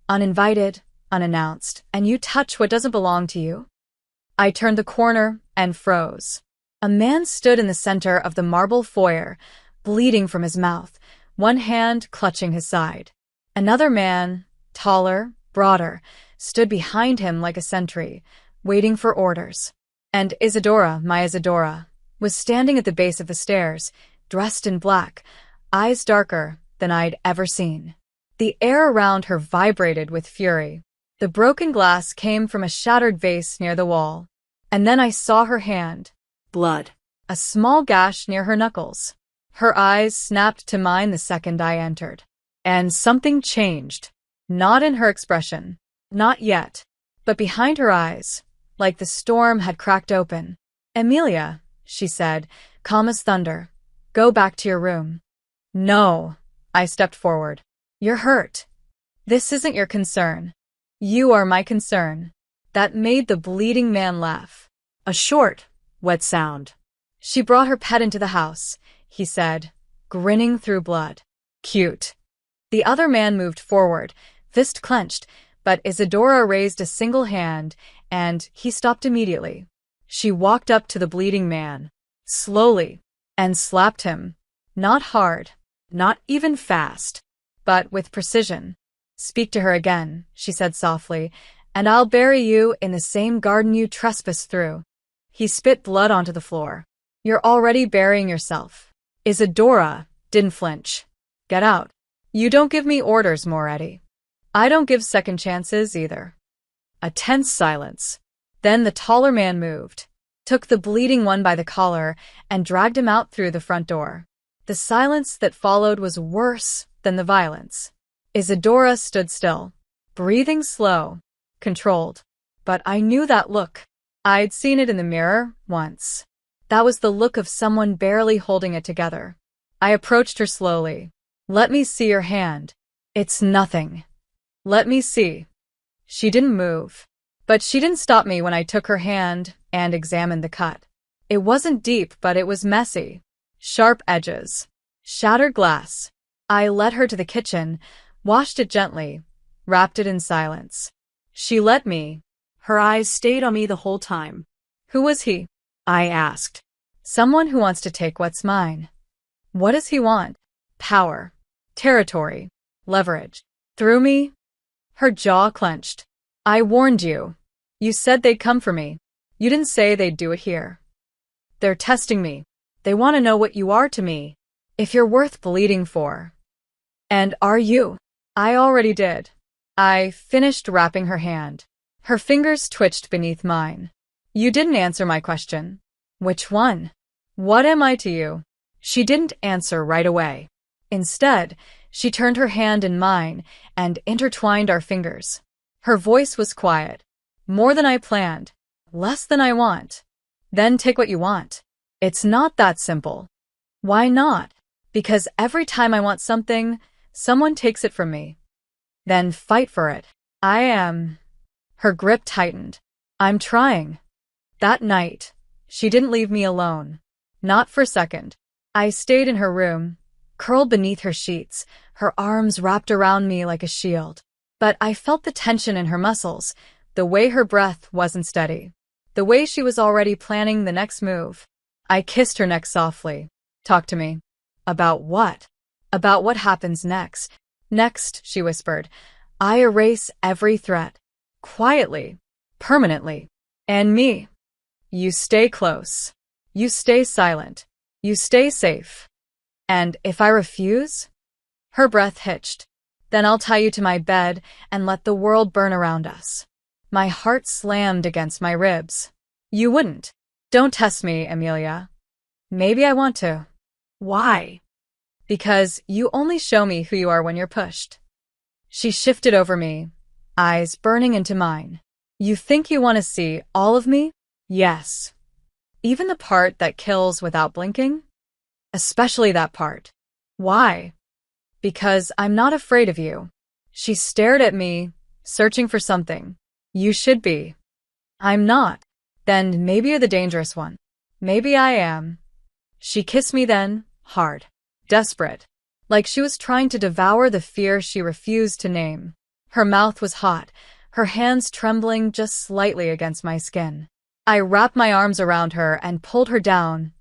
Uninvited, unannounced, and you touch what doesn't belong to you? I turned the corner and froze. A man stood in the center of the marble foyer, bleeding from his mouth, one hand clutching his side. Another man, taller, broader, stood behind him like a sentry, waiting for orders. And Isadora, my Isadora, was standing at the base of the stairs, dressed in black, eyes darker than I'd ever seen. The air around her vibrated with fury. The broken glass came from a shattered vase near the wall. And then I saw her hand. Blood. A small gash near her knuckles. Her eyes snapped to mine the second I entered. And something changed. Not in her expression. Not yet. But behind her eyes, like the storm had cracked open. Emilia, she said, calm as thunder. Go back to your room. No. I stepped forward. You're hurt. This isn't your concern. You are my concern. That made the bleeding man laugh. A short, wet sound. She brought her pet into the house, he said, grinning through blood. Cute. The other man moved forward, fist clenched, but Isadora raised a single hand, and he stopped immediately. She walked up to the bleeding man, slowly, and slapped him. Not hard, not even fast, but with precision. Speak to her again, she said softly, and I'll bury you in the same garden you trespassed through. He spit blood onto the floor. You're already burying yourself. Isadora didn't flinch. Get out. You don't give me orders, Moretti. I don't give second chances either. A tense silence. Then the taller man moved, took the bleeding one by the collar, and dragged him out through the front door. The silence that followed was worse than the violence. Isadora stood still, breathing slow, controlled. But I knew that look. I'd seen it in the mirror once. That was the look of someone barely holding it together. I approached her slowly. "Let me see your hand." "It's nothing." "Let me see." She didn't move. But she didn't stop me when I took her hand and examined the cut. It wasn't deep, but it was messy. Sharp edges. Shattered glass. I led her to the kitchen, washed it gently, wrapped it in silence. She let me. Her eyes stayed on me the whole time. "Who was he?" I asked. "Someone who wants to take what's mine." "What does he want?" "Power. Territory. Leverage." "Through me?" Her jaw clenched. "I warned you. You said they'd come for me. You didn't say they'd do it here. They're testing me. They want to know what you are to me. If you're worth bleeding for." "And are you?" "I already did." I finished wrapping her hand. Her fingers twitched beneath mine. "You didn't answer my question." "Which one?" "What am I to you?" She didn't answer right away. Instead, she turned her hand in mine and intertwined our fingers. Her voice was quiet. "More than I planned. Less than I want. Then take what you want." "It's not that simple." "Why not?" "Because every time I want something, someone takes it from me. Then fight for it." I am. Her grip tightened. "I'm trying." That night, she didn't leave me alone. Not for a second. I stayed in her room, curled beneath her sheets, her arms wrapped around me like a shield. But I felt the tension in her muscles, the way her breath wasn't steady, the way she was already planning the next move. I kissed her neck softly. "Talk to me." "About what?" "About what happens next." "Next," she whispered, "I erase every threat. Quietly. Permanently. And me. You stay close. You stay silent. You stay safe. And if I refuse?" Her breath hitched. "Then I'll tie you to my bed and let the world burn around us." My heart slammed against my ribs. "You wouldn't." "Don't test me, Amelia." "Maybe I want to." Why? "Because you only show me who you are when you're pushed." She shifted over me, eyes burning into mine. "You think you want to see all of me?" "Yes." "Even the part that kills without blinking?" "Especially that part." "Why?" "Because I'm not afraid of you." She stared at me, searching for something. "You should be." "I'm not." "Then maybe you're the dangerous one." "Maybe I am." She kissed me then, hard, desperate, like she was trying to devour the fear she refused to name. Her mouth was hot, her hands trembling just slightly against my skin. I wrapped my arms around her and pulled her down,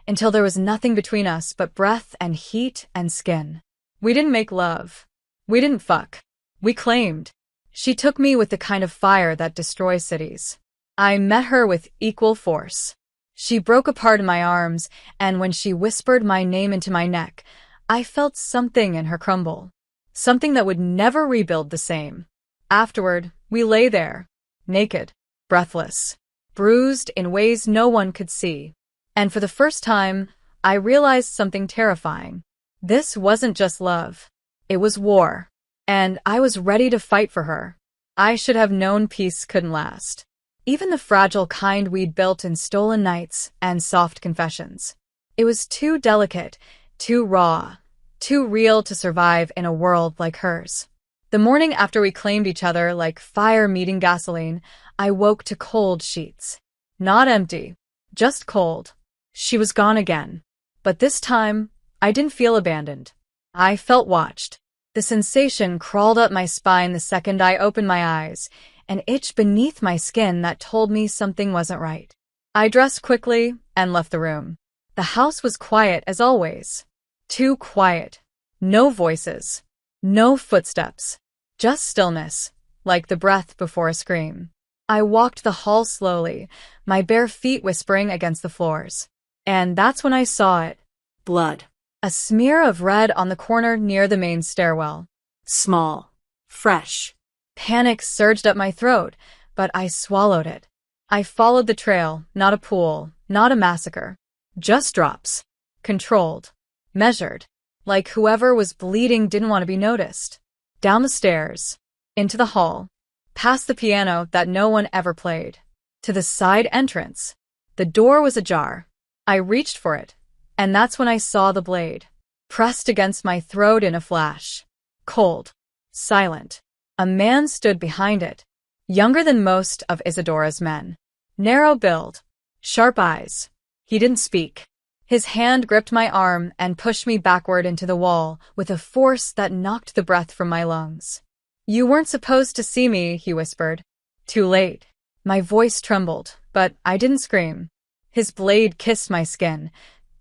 until there was nothing between us but breath and heat and skin. We didn't make love. We didn't fuck. We claimed. She took me with the kind of fire that destroys cities. I met her with equal force. She broke apart in my arms, and when she whispered my name into my neck, I felt something in her crumble. Something that would never rebuild the same. Afterward, we lay there, naked, breathless, bruised in ways no one could see. And for the first time, I realized something terrifying. This wasn't just love. It was war. And I was ready to fight for her. I should have known peace couldn't last. Even the fragile kind we'd built in stolen nights and soft confessions. It was too delicate, too raw, too real to survive in a world like hers. The morning after we claimed each other like fire meeting gasoline, I woke to cold sheets. Not empty, just cold. She was gone again. But this time, I didn't feel abandoned. I felt watched. The sensation crawled up my spine the second I opened my eyes, an itch beneath my skin that told me something wasn't right. I dressed quickly and left the room. The house was quiet as always. Too quiet. No voices. No footsteps. Just stillness, like the breath before a scream. I walked the hall slowly, my bare feet whispering against the floors. And that's when I saw it. Blood. A smear of red on the corner near the main stairwell. Small. Fresh. Panic surged up my throat, but I swallowed it. I followed the trail, not a pool, not a massacre. Just drops. Controlled. Measured. Like whoever was bleeding didn't want to be noticed. Down the stairs. Into the hall. Past the piano that no one ever played. To the side entrance. The door was ajar. I reached for it, and that's when I saw the blade. Pressed against my throat in a flash. Cold. Silent. A man stood behind it. Younger than most of Isadora's men. Narrow build. Sharp eyes. He didn't speak. His hand gripped my arm and pushed me backward into the wall with a force that knocked the breath from my lungs. "You weren't supposed to see me," he whispered. Too late. My voice trembled, but I didn't scream. His blade kissed my skin,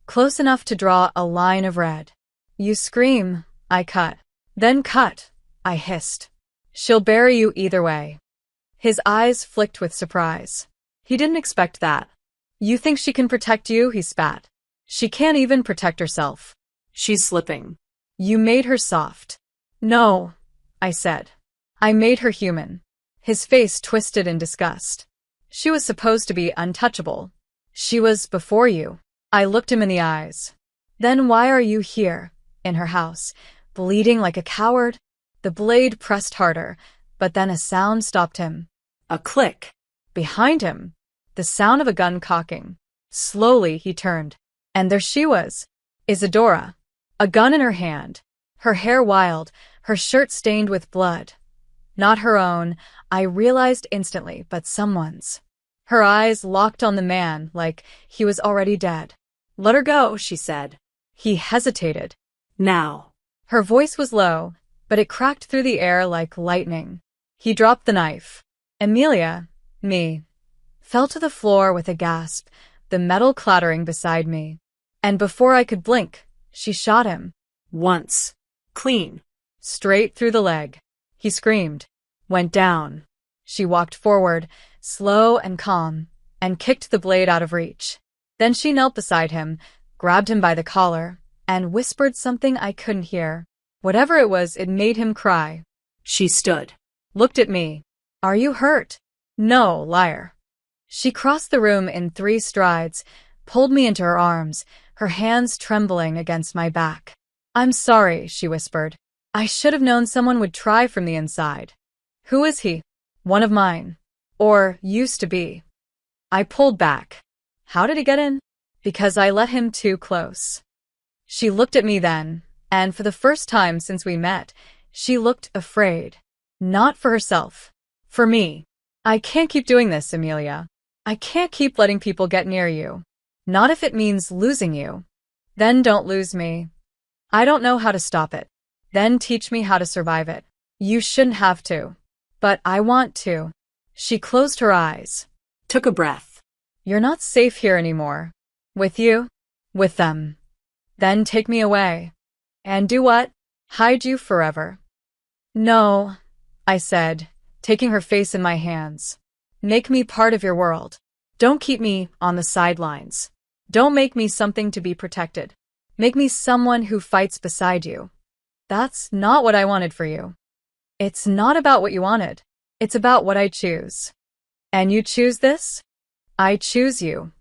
close enough to draw a line of red. "You scream," I cut. "Then cut," I hissed. "She'll bury you either way." His eyes flicked with surprise. He didn't expect that. "You think she can protect you?" he spat. "She can't even protect herself. She's slipping." You made her soft." "No," I said. "I made her human." His face twisted in disgust. "She was supposed to be untouchable. She was before you." I looked him in the eyes. "Then why are you here, in her house, bleeding like a coward?" The blade pressed harder, but then a sound stopped him. A click. Behind him, the sound of a gun cocking. Slowly he turned, and there she was, Isadora, a gun in her hand, her hair wild, her shirt stained with blood. Not her own, I realized instantly, but someone's. Her eyes locked on the man like he was already dead. "Let her go," she said. He hesitated. "Now." Her voice was low, but it cracked through the air like lightning. He dropped the knife. Amelia, me, fell to the floor with a gasp, the metal clattering beside me. And before I could blink, she shot him. Once. Clean. Straight through the leg. He screamed. Went down. She walked forward, slow and calm, and kicked the blade out of reach. Then she knelt beside him, grabbed him by the collar, and whispered something I couldn't hear. Whatever it was, it made him cry. She stood. Looked at me. "Are you hurt?" "No, liar." She crossed the room in 3 strides, pulled me into her arms, her hands trembling against my back. "I'm sorry," she whispered. "I should have known someone would try from the inside." "Who is he?" "One of mine. Or used to be." I pulled back. "How did he get in?" "Because I let him too close." She looked at me then, and for the first time since we met, she looked afraid. Not for herself. For me. "I can't keep doing this, Amelia. I can't keep letting people get near you. Not if it means losing you." "Then don't lose me." "I don't know how to stop it." "Then teach me how to survive it." "You shouldn't have to." "But I want to." She closed her eyes. Took a breath. "You're not safe here anymore. With you? With them. Then take me away." "And do what? Hide you forever?" "No," I said, taking her face in my hands. "Make me part of your world. Don't keep me on the sidelines. Don't make me something to be protected. Make me someone who fights beside you." "That's not what I wanted for you." "It's not about what you wanted. It's about what I choose." "And you choose this?" "I choose you."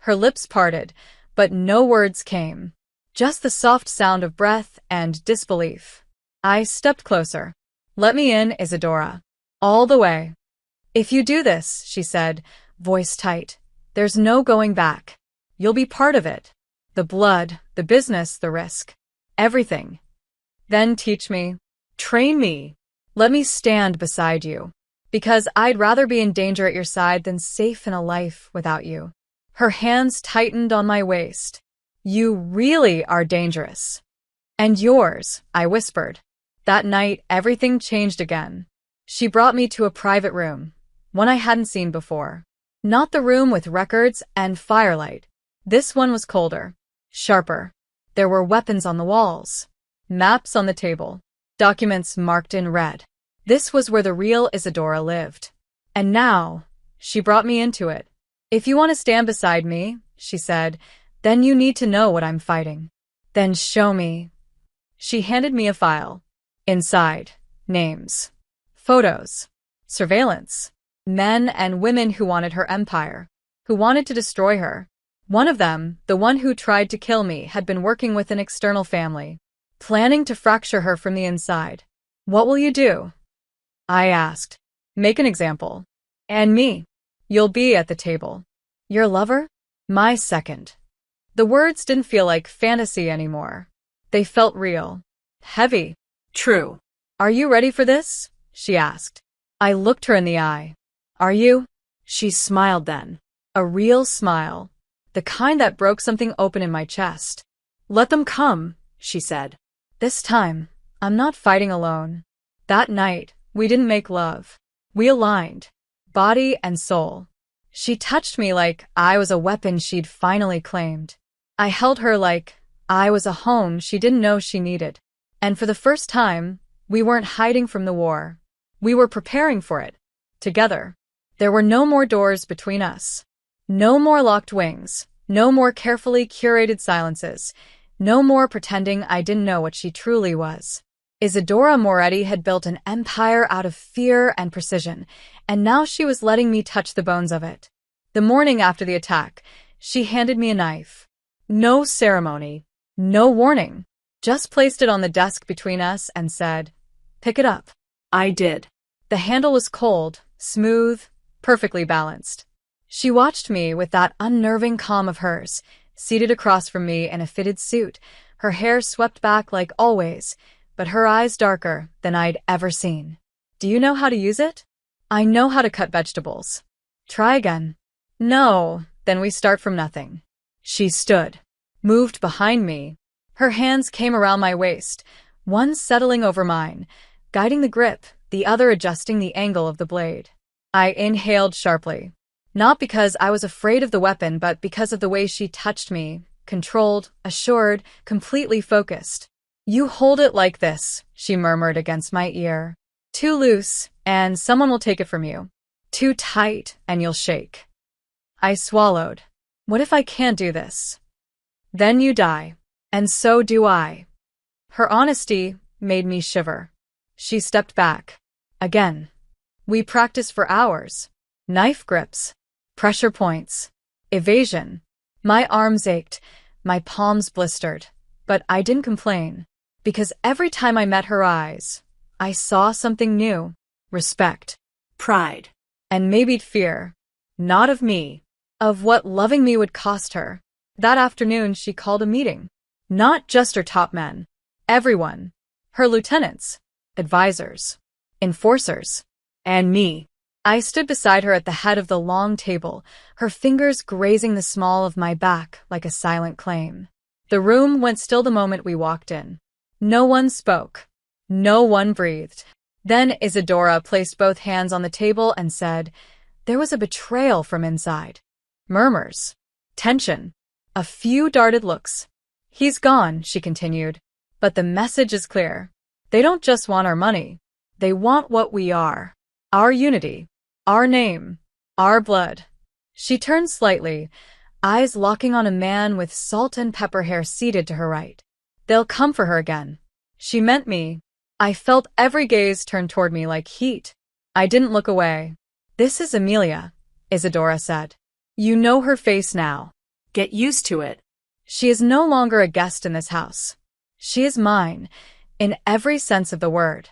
Her lips parted, but no words came. Just the soft sound of breath and disbelief. I stepped closer. "Let me in, Isadora. All the way." "If you do this," she said, voice tight, "there's no going back. You'll be part of it. The blood, the business, the risk. Everything. Then teach me. Train me. Let me stand beside you. Because I'd rather be in danger at your side than safe in a life without you." Her hands tightened on my waist. "You really are dangerous." "And yours," I whispered. That night, everything changed again. She brought me to a private room, one I hadn't seen before. Not the room with records and firelight. This one was colder, sharper. There were weapons on the walls, maps on the table, documents marked in red. This was where the real Isadora lived. And now, she brought me into it. "If you want to stand beside me," she said, "then you need to know what I'm fighting. Then show me." She handed me a file. Inside, names. Photos. Surveillance. Men and women who wanted her empire, who wanted to destroy her. One of them, the one who tried to kill me, had been working with an external family, planning to fracture her from the inside. What will you do? I asked. Make an example. And me. You'll be at the table. Your lover? My second. The words didn't feel like fantasy anymore. They felt real. Heavy. True. Are you ready for this? She asked. I looked her in the eye. Are you? She smiled then. A real smile. The kind that broke something open in my chest. Let them come, she said. This time, I'm not fighting alone. That night, we didn't make love. We aligned. Body and soul. She touched me like I was a weapon she'd finally claimed. I held her like I was a home she didn't know she needed. And for the first time, we weren't hiding from the war. We were preparing for it. Together. There were no more doors between us. No more locked wings. No more carefully curated silences. No more pretending I didn't know what she truly was. Isadora Moretti had built an empire out of fear and precision, and now she was letting me touch the bones of it. The morning after the attack, she handed me a knife. No ceremony. No warning. Just placed it on the desk between us and said, "Pick it up." I did. The handle was cold, smooth, perfectly balanced. She watched me with that unnerving calm of hers, seated across from me in a fitted suit, her hair swept back like always, but her eyes darker than I'd ever seen. Do you know how to use it? I know how to cut vegetables. Try again. No, then we start from nothing. She stood, moved behind me. Her hands came around my waist, one settling over mine, guiding the grip, the other adjusting the angle of the blade. I inhaled sharply. Not because I was afraid of the weapon, but because of the way she touched me, controlled, assured, completely focused. You hold it like this, she murmured against my ear. Too loose, and someone will take it from you. Too tight, and you'll shake. I swallowed. What if I can't do this? Then you die. And so do I. Her honesty made me shiver. She stepped back. Again. We practiced for hours. Knife grips. Pressure points. Evasion. My arms ached. My palms blistered. But I didn't complain. Because every time I met her eyes, I saw something new. Respect. Pride. And maybe fear. Not of me. Of what loving me would cost her. That afternoon she called a meeting. Not just her top men. Everyone. Her lieutenants. Advisors. Enforcers. And me. I stood beside her at the head of the long table, her fingers grazing the small of my back like a silent claim. The room went still the moment we walked in. No one spoke. No one breathed. Then Isadora placed both hands on the table and said, there was a betrayal from inside. Murmurs. Tension. A few darted looks. He's gone, she continued. But the message is clear. They don't just want our money. They want what we are. Our unity. Our name. Our blood. She turned slightly, eyes locking on a man with salt and pepper hair seated to her right. They'll come for her again. She meant me. I felt every gaze turn toward me like heat. I didn't look away. This is Amelia, Isadora said. You know her face now. Get used to it. She is no longer a guest in this house. She is mine, in every sense of the word.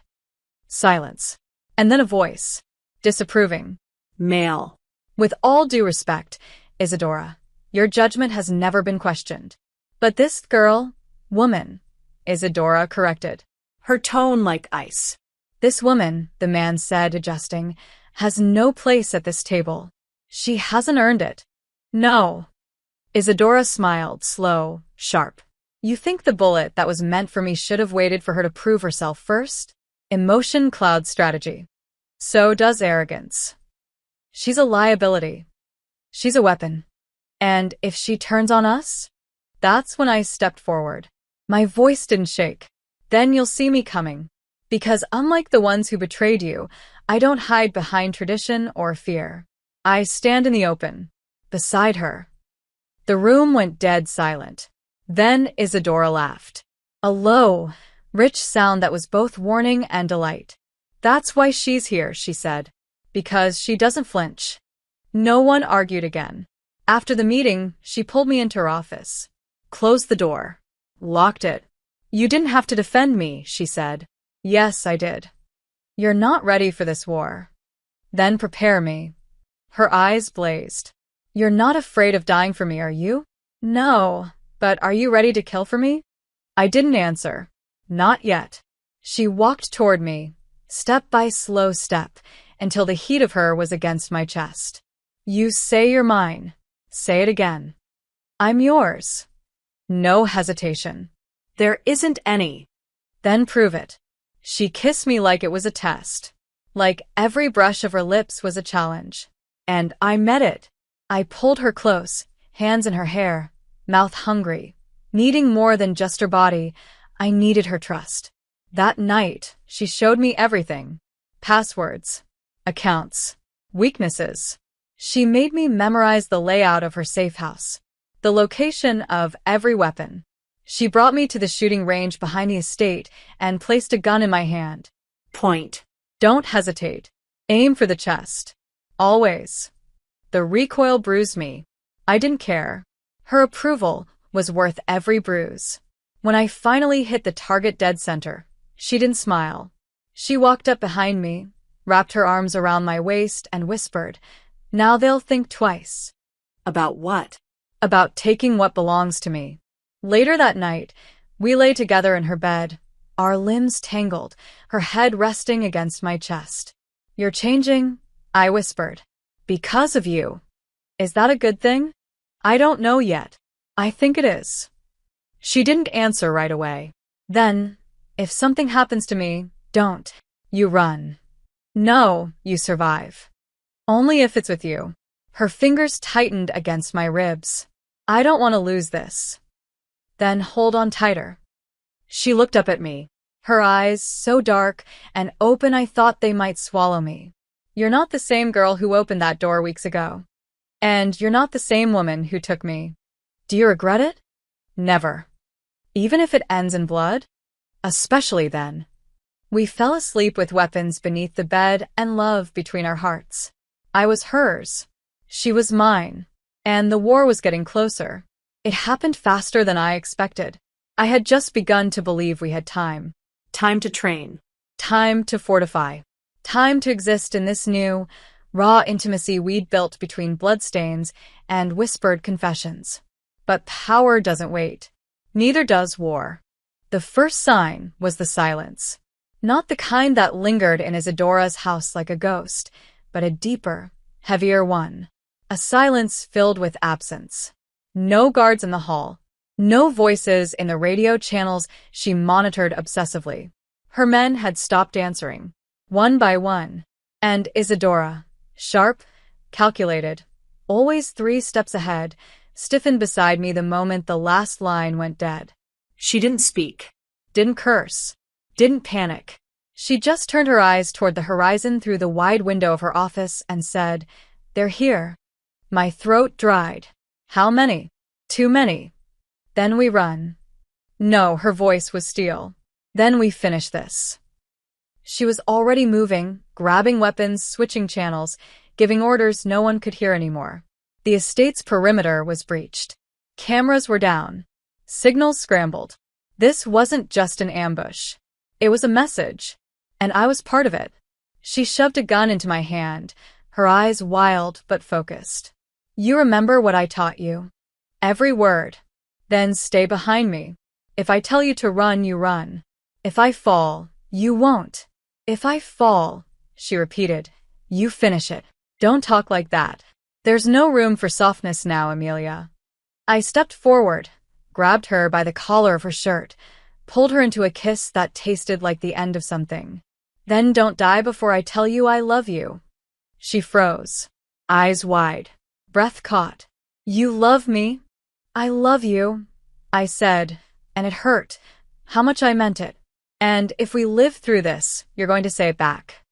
Silence. And then a voice. Disapproving. Male. With all due respect, Isadora, your judgment has never been questioned. But this girl, woman, Isadora corrected. Her tone like ice. This woman, the man said, adjusting, has no place at this table. She hasn't earned it. No. Isadora smiled, slow, sharp. You think the bullet that was meant for me should have waited for her to prove herself first? Emotion clouds strategy. So does arrogance. She's a liability. She's a weapon. And if she turns on us, that's when I stepped forward. My voice didn't shake. Then you'll see me coming. Because unlike the ones who betrayed you, I don't hide behind tradition or fear. I stand in the open, beside her. The room went dead silent. Then Isadora laughed. A low, rich sound that was both warning and delight. That's why she's here, she said. Because she doesn't flinch. No one argued again. After the meeting, she pulled me into her office. Closed the door. Locked it. You didn't have to defend me, she said. Yes, I did. You're not ready for this war. Then prepare me. Her eyes blazed. You're not afraid of dying for me, are you? No, but are you ready to kill for me? I didn't answer. Not yet. She walked toward me, step by slow step, until the heat of her was against my chest. You say you're mine. Say it again. I'm yours. No hesitation. There isn't any. Then prove it. She kissed me like it was a test. Like every brush of her lips was a challenge. And I met it. I pulled her close, hands in her hair, mouth hungry. Needing more than just her body, I needed her trust. That night, she showed me everything. Passwords, accounts, weaknesses. She made me memorize the layout of her safe house, the location of every weapon. She brought me to the shooting range behind the estate and placed a gun in my hand. Point. Don't hesitate. Aim for the chest. Always. The recoil bruised me. I didn't care. Her approval was worth every bruise. When I finally hit the target dead center, she didn't smile. She walked up behind me, wrapped her arms around my waist, and whispered, "Now they'll think twice." About what? About taking what belongs to me. Later that night, we lay together in her bed, our limbs tangled, her head resting against my chest. "You're changing," I whispered. "Because of you." Is that a good thing? I don't know yet. I think it is. She didn't answer right away. Then, if something happens to me, don't. You run. No, you survive. Only if it's with you. Her fingers tightened against my ribs. I don't want to lose this. Then hold on tighter. She looked up at me, her eyes so dark and open I thought they might swallow me. You're not the same girl who opened that door weeks ago. And you're not the same woman who took me. Do you regret it? Never. Even if it ends in blood? Especially then. We fell asleep with weapons beneath the bed and love between our hearts. I was hers. She was mine. And the war was getting closer. It happened faster than I expected. I had just begun to believe we had time. Time to train. Time to fortify. Time to exist in this new, raw intimacy we'd built between bloodstains and whispered confessions. But power doesn't wait. Neither does war. The first sign was the silence. Not the kind that lingered in Isadora's house like a ghost, but a deeper, heavier one. A silence filled with absence. No guards in the hall. No voices in the radio channels she monitored obsessively. Her men had stopped answering, one by one. And Isadora, sharp, calculated, always 3 steps ahead, stiffened beside me the moment the last line went dead. She didn't speak. Didn't curse. Didn't panic. She just turned her eyes toward the horizon through the wide window of her office and said, "They're here." My throat dried. How many? Too many. Then we run. No, her voice was steel. Then we finish this. She was already moving, grabbing weapons, switching channels, giving orders no one could hear anymore. The estate's perimeter was breached. Cameras were down. Signals scrambled. This wasn't just an ambush. It was a message. And I was part of it. She shoved a gun into my hand, her eyes wild but focused. "You remember what I taught you? Every word. Then stay behind me. If I tell you to run, you run. If I fall, you won't. If I fall," she repeated, "you finish it. Don't talk like that. There's no room for softness now, Amelia." I stepped forward, grabbed her by the collar of her shirt, pulled her into a kiss that tasted like the end of something. "Then don't die before I tell you I love you." She froze, eyes wide, breath caught. "You love me?" "I love you," I said, and it hurt, how much I meant it. "And if we live through this, you're going to say it back."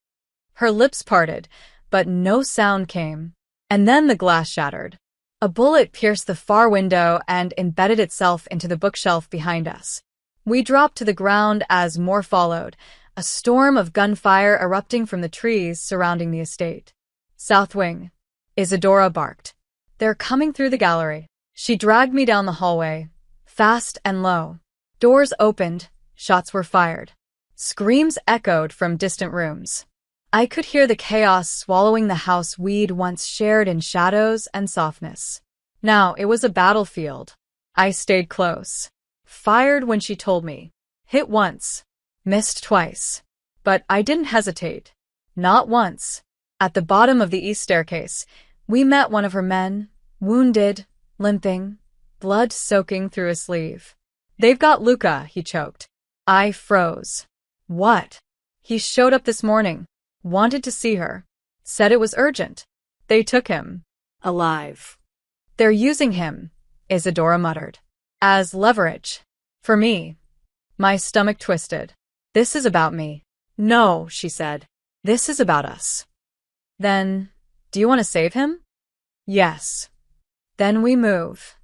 Her lips parted, but no sound came. And then the glass shattered. A bullet pierced the far window and embedded itself into the bookshelf behind us. We dropped to the ground as more followed, a storm of gunfire erupting from the trees surrounding the estate. South wing. Isadora barked. They're coming through the gallery. She dragged me down the hallway, fast and low. Doors opened, shots were fired. Screams echoed from distant rooms. I could hear the chaos swallowing the house we'd once shared in shadows and softness. Now it was a battlefield. I stayed close. Fired when she told me. Hit once. Missed twice. But I didn't hesitate. Not once. At the bottom of the east staircase, we met one of her men, wounded, limping, blood soaking through his sleeve. They've got Luca, he choked. I froze. What? He showed up this morning. Wanted to see her. Said it was urgent. They took him. Alive. They're using him, Isadora muttered. As leverage. For me. My stomach twisted. This is about me. No, she said. This is about us. Then, do you want to save him? Yes. Then we move.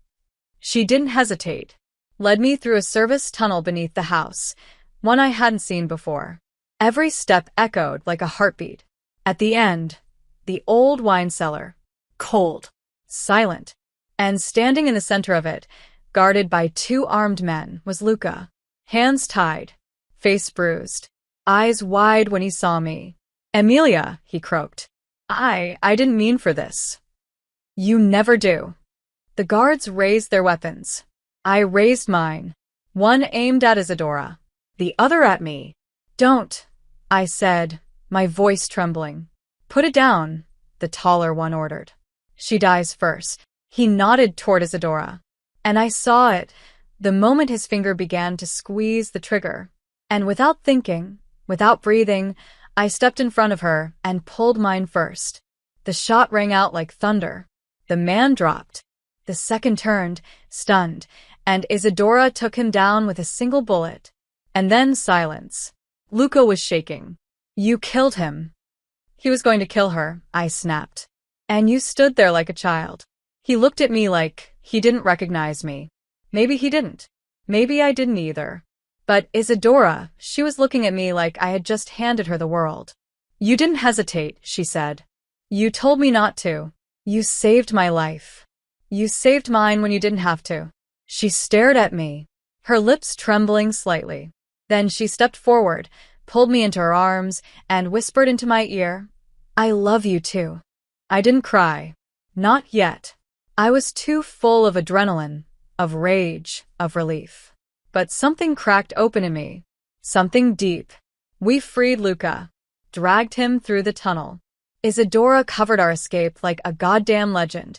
She didn't hesitate. Led me through a service tunnel beneath the house, one I hadn't seen before. Every step echoed like a heartbeat. At the end, the old wine cellar. Cold. Silent. And standing in the center of it, guarded by two armed men, was Luca. Hands tied, face bruised, eyes wide when he saw me. Emilia, he croaked. I didn't mean for this. You never do. The guards raised their weapons. I raised mine. One aimed at Isadora, the other at me. Don't, I said, my voice trembling. Put it down, the taller one ordered. She dies first. He nodded toward Isadora. And I saw it, the moment his finger began to squeeze the trigger. And without thinking, without breathing, I stepped in front of her and pulled mine first. The shot rang out like thunder. The man dropped. The second turned, stunned, and Isadora took him down with a single bullet. And then silence. Luca was shaking. You killed him. He was going to kill her, I snapped. And you stood there like a child. He looked at me like he didn't recognize me. Maybe he didn't. Maybe I didn't either. But Isadora, she was looking at me like I had just handed her the world. You didn't hesitate, she said. You told me not to. You saved my life. You saved mine when you didn't have to. She stared at me, her lips trembling slightly. Then she stepped forward, pulled me into her arms, and whispered into my ear, I love you too. I didn't cry. Not yet. I was too full of adrenaline, of rage, of relief. But something cracked open in me. Something deep. We freed Luca, dragged him through the tunnel. Isadora covered our escape like a goddamn legend.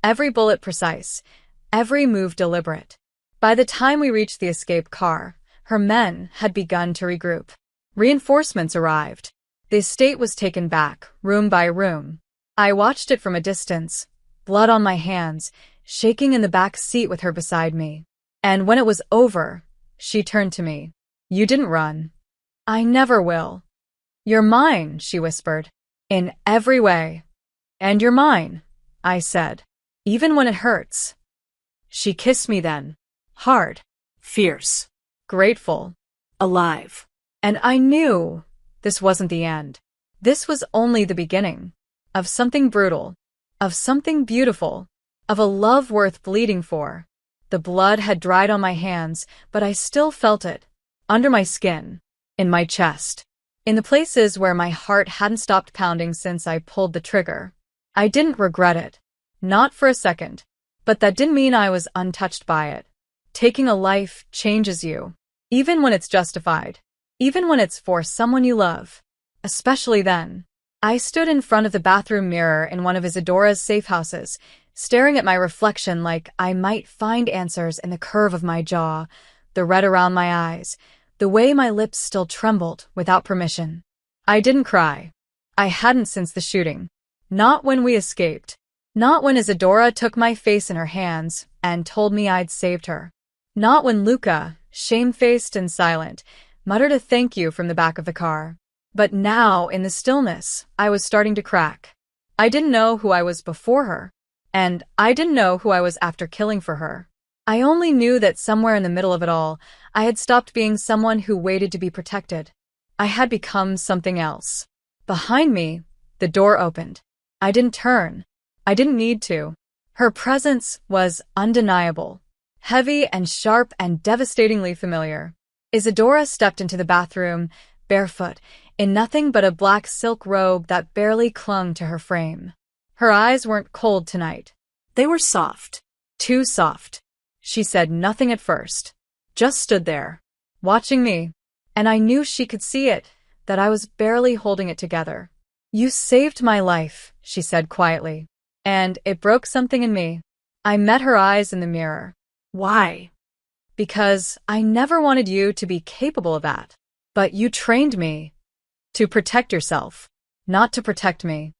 Every bullet precise, every move deliberate. By the time we reached the escape car, her men had begun to regroup. Reinforcements arrived. The estate was taken back, room by room. I watched it from a distance, blood on my hands, shaking in the back seat with her beside me. And when it was over, she turned to me. You didn't run. I never will. You're mine, she whispered. In every way. And you're mine, I said. Even when it hurts. She kissed me then. Hard. Fierce. Grateful. Alive. And I knew this wasn't the end. This was only the beginning. Of something brutal. Of something beautiful. Of a love worth bleeding for. The blood had dried on my hands, but I still felt it. Under my skin. In my chest. In the places where my heart hadn't stopped pounding since I pulled the trigger. I didn't regret it. Not for a second. But that didn't mean I was untouched by it. Taking a life changes you. Even when it's justified. Even when it's for someone you love. Especially then. I stood in front of the bathroom mirror in one of Isadora's safe houses, staring at my reflection like I might find answers in the curve of my jaw, the red around my eyes, the way my lips still trembled without permission. I didn't cry. I hadn't since the shooting. Not when we escaped. Not when Isadora took my face in her hands and told me I'd saved her. Not when Luca, shamefaced and silent, muttered a thank you from the back of the car. But now, in the stillness, I was starting to crack. I didn't know who I was before her. And I didn't know who I was after killing for her. I only knew that somewhere in the middle of it all, I had stopped being someone who waited to be protected, I had become something else. Behind me, the door opened. I didn't turn. I didn't need to. Her presence was undeniable, heavy and sharp and devastatingly familiar. Isadora stepped into the bathroom, barefoot, in nothing but a black silk robe that barely clung to her frame. Her eyes weren't cold tonight. They were soft. Too soft. She said nothing at first, just stood there, watching me, and I knew she could see it, that I was barely holding it together. "You saved my life," she said quietly, and it broke something in me. I met her eyes in the mirror. Why? Because I never wanted you to be capable of that. But you trained me to protect yourself, not to protect me.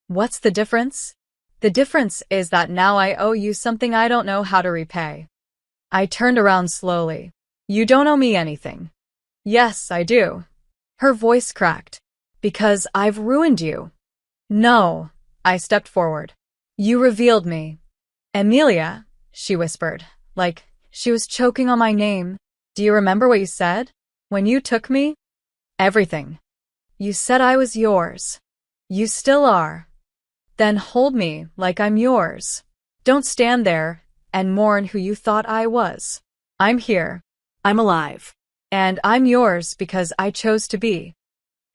What's the difference? The difference is that now I owe you something I don't know how to repay. I turned around slowly. You don't owe me anything. Yes, I do. Her voice cracked. Because I've ruined you. No, I stepped forward. You revealed me. Emilia, she whispered, like she was choking on my name. Do you remember what you said? When you took me? Everything. You said I was yours. You still are. Then hold me like I'm yours. Don't stand there and mourn who you thought I was. I'm here. I'm alive. And I'm yours because I chose to be.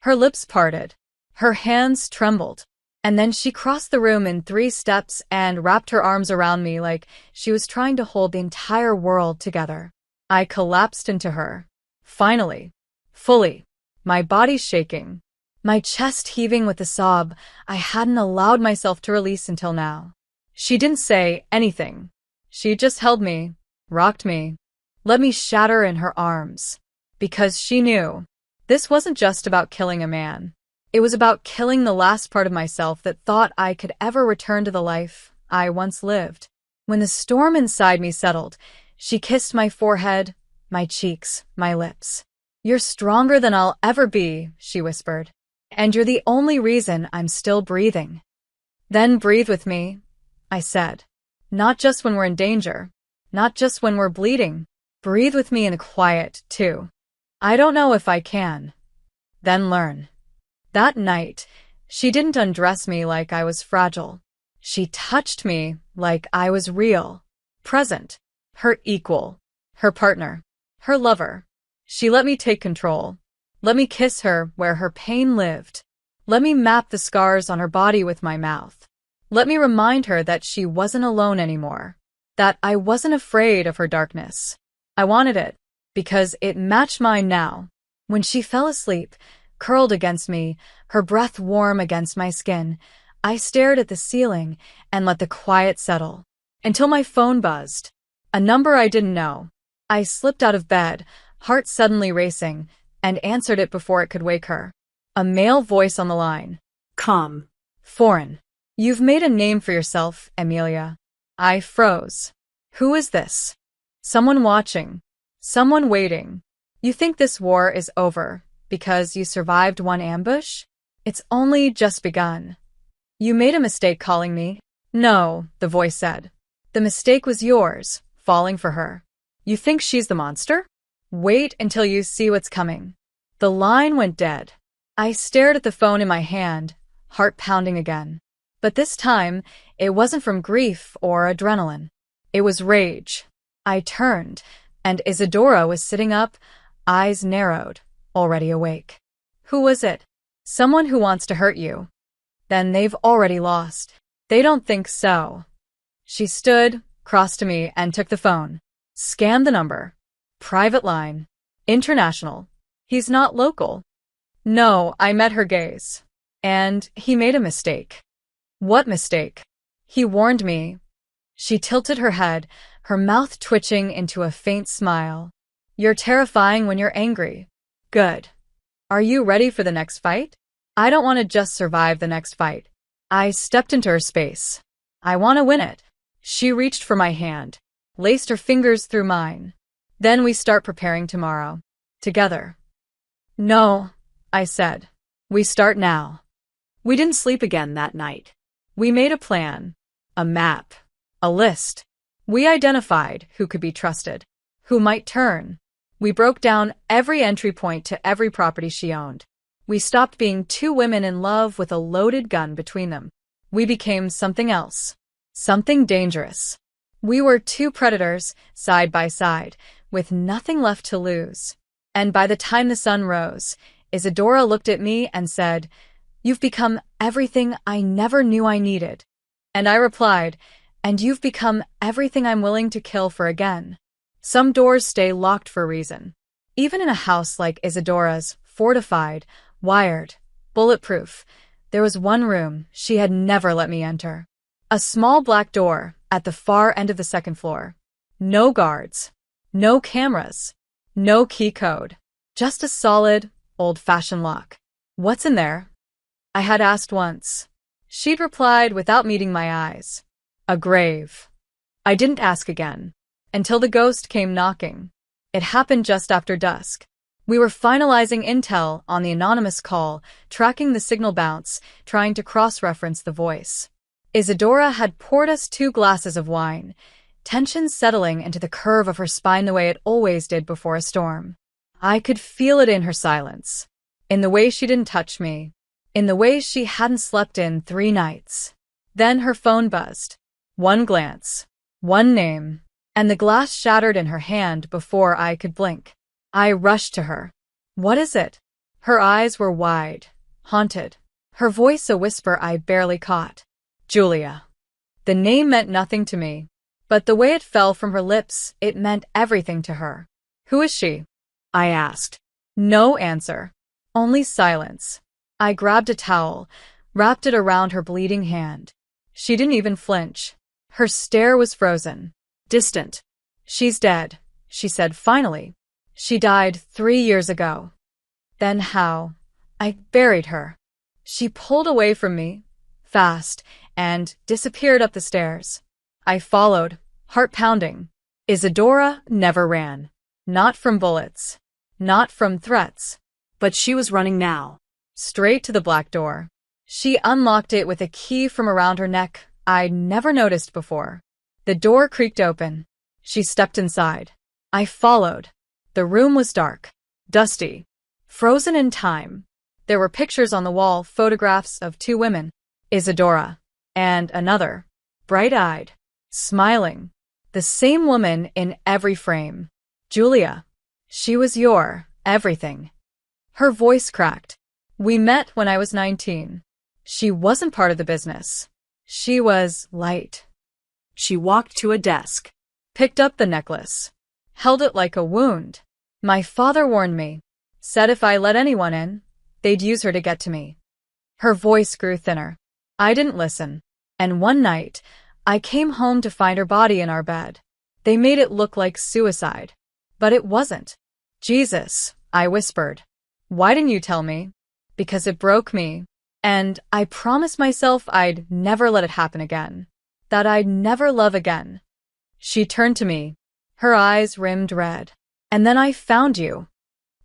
Her lips parted. Her hands trembled. And then she crossed the room in 3 steps and wrapped her arms around me like she was trying to hold the entire world together. I collapsed into her. Finally. Fully. My body shaking. My chest heaving with the sob I hadn't allowed myself to release until now. She didn't say anything. She just held me, rocked me, let me shatter in her arms. Because she knew. This wasn't just about killing a man. It was about killing the last part of myself that thought I could ever return to the life I once lived. When the storm inside me settled, she kissed my forehead, my cheeks, my lips. You're stronger than I'll ever be, she whispered. And you're the only reason I'm still breathing. Then breathe with me, I said. Not just when we're in danger. Not just when we're bleeding. Breathe with me in the quiet, too. I don't know if I can. Then learn. That night, she didn't undress me like I was fragile. She touched me like I was real, present, her equal, her partner, her lover. She let me take control. Let me kiss her where her pain lived. Let me map the scars on her body with my mouth. Let me remind her that she wasn't alone anymore, that I wasn't afraid of her darkness. I wanted it, because it matched mine now. When she fell asleep, curled against me, her breath warm against my skin, I stared at the ceiling and let the quiet settle. Until my phone buzzed. A number I didn't know. I slipped out of bed, heart suddenly racing, and answered it before it could wake her. A male voice on the line. Come. Foreign. You've made a name for yourself, Emilia. I froze. Who is this? Someone watching. Someone waiting. You think this war is over because you survived one ambush? It's only just begun. You made a mistake calling me. No, the voice said. The mistake was yours, falling for her. You think she's the monster? Wait until you see what's coming. The line went dead. I stared at the phone in my hand, heart pounding again. But this time, it wasn't from grief or adrenaline. It was rage. I turned, and Isadora was sitting up, eyes narrowed, already awake. Who was it? Someone who wants to hurt you. Then they've already lost. They don't think so. She stood, crossed to me, and took the phone. Scanned the number. Private line. International. He's not local. No, I met her gaze. And he made a mistake. What mistake? He warned me. She tilted her head, her mouth twitching into a faint smile. You're terrifying when you're angry. Good. Are you ready for the next fight? I don't want to just survive the next fight. I stepped into her space. I want to win it. She reached for my hand, laced her fingers through mine. Then we start preparing tomorrow. Together. No, I said. We start now. We didn't sleep again that night. We made a plan, a map, a list. We identified who could be trusted, who might turn, We broke down every entry point to every property she owned. We stopped being two women in love with a loaded gun between them. We became something else. Something dangerous. We were two predators, side by side, with nothing left to lose. And by the time the sun rose, Isadora looked at me and said, "You've become everything I never knew I needed." And I replied, "And you've become everything I'm willing to kill for again." Some doors stay locked for a reason. Even in a house like Isadora's, fortified, wired, bulletproof, there was one room she had never let me enter. A small black door at the far end of the second floor. No guards. No cameras. No key code. Just a solid, old-fashioned lock. "What's in there?" I had asked once. She'd replied without meeting my eyes. "A grave." I didn't ask again, until the ghost came knocking. It happened just after dusk. We were finalizing intel on the anonymous call, tracking the signal bounce, trying to cross-reference the voice. Isadora had poured us 2 glasses of wine, tension settling into the curve of her spine the way it always did before a storm. I could feel it in her silence, in the way she didn't touch me, in the way she hadn't slept in 3 nights. Then her phone buzzed. One glance, one name, and the glass shattered in her hand before I could blink. I rushed to her. "What is it?" Her eyes were wide, haunted. Her voice a whisper I barely caught. "Julia." The name meant nothing to me, but the way it fell from her lips, it meant everything to her. "Who is she?" I asked. No answer. Only silence. I grabbed a towel, wrapped it around her bleeding hand. She didn't even flinch. Her stare was frozen, distant. "She's dead," she said finally. "She died 3 years ago." Then how? I buried her. She pulled away from me, fast, and disappeared up the stairs. I followed, heart pounding. Isadora never ran. Not from bullets. Not from threats. But she was running now. Straight to the black door. She unlocked it with a key from around her neck I'd never noticed before. The door creaked open. She stepped inside. I followed. The room was dark, dusty, frozen in time. There were pictures on the wall, photographs of 2 women, Isadora, and another, bright-eyed, smiling. The same woman in every frame. Julia. She was your everything. Her voice cracked. "We met when I was 19. She wasn't part of the business. She was light." She walked to a desk, Picked up the necklace, held it like a wound. "My father warned me, said if I let anyone in, they'd use her to get to me." Her voice grew thinner. I didn't listen. And one night, I came home to find her body in our bed. They made it look like suicide. But it wasn't. "Jesus," I whispered. "Why didn't you tell me?" "Because it broke me. And I promised myself I'd never let it happen again. That I'd never love again." She turned to me, her eyes rimmed red. "And then I found you."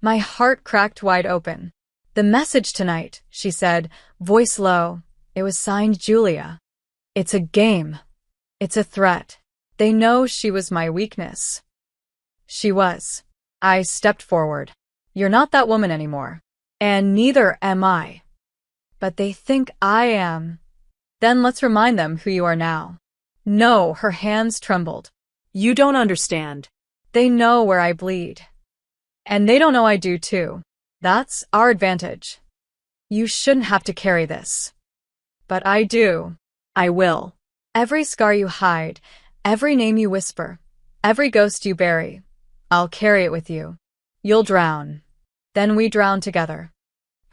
My heart cracked wide open. "The message tonight," she said, voice low. It was signed Julia. "It's a game. It's a threat. They know she was my weakness." She was. I stepped forward. "You're not that woman anymore. And neither am I. But they think I am. Then let's remind them who you are now." "No," her hands trembled. "You don't understand." "They know where I bleed. And they don't know I do too. That's our advantage. You shouldn't have to carry this. But I do." "I will." "Every scar you hide, every name you whisper, every ghost you bury, I'll carry it with you. You'll drown. Then we drown together."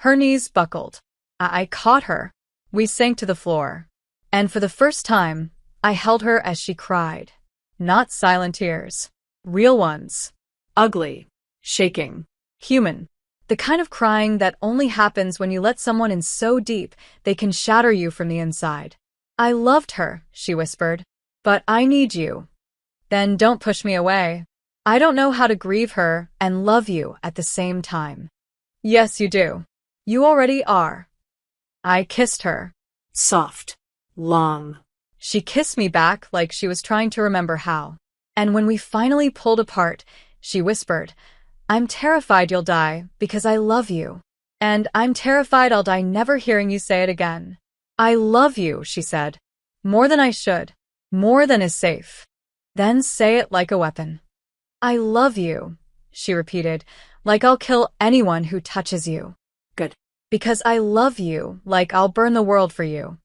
Her knees buckled. I caught her. We sank to the floor. And for the first time, I held her as she cried. Not silent tears. Real ones. Ugly. Shaking. Human. The kind of crying that only happens when you let someone in so deep they can shatter you from the inside. "I loved her," she whispered. "But I need you. Then don't push me away. I don't know how to grieve her and love you at the same time." "Yes, you do. You already are." I kissed her. Soft. Long. She kissed me back like she was trying to remember how. And when we finally pulled apart, she whispered, I'm terrified you'll die because I love you. And I'm terrified I'll die never hearing you say it again. I love you, she said. More than I should. More than is safe. Then say it like a weapon. I love you, she repeated, like I'll kill anyone who touches you. Good. Because I love you, like I'll burn the world for you.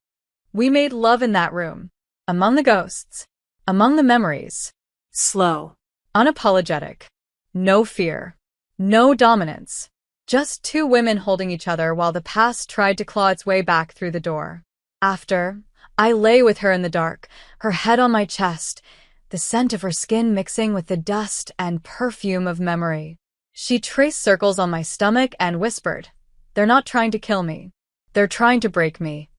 We made love in that room. Among the ghosts. Among the memories. Slow. Unapologetic. No fear. No dominance. Just two women holding each other while the past tried to claw its way back through the door. After, I lay with her in the dark, her head on my chest, the scent of her skin mixing with the dust and perfume of memory. She traced circles on my stomach and whispered, "They're not trying to kill me. They're trying to break me."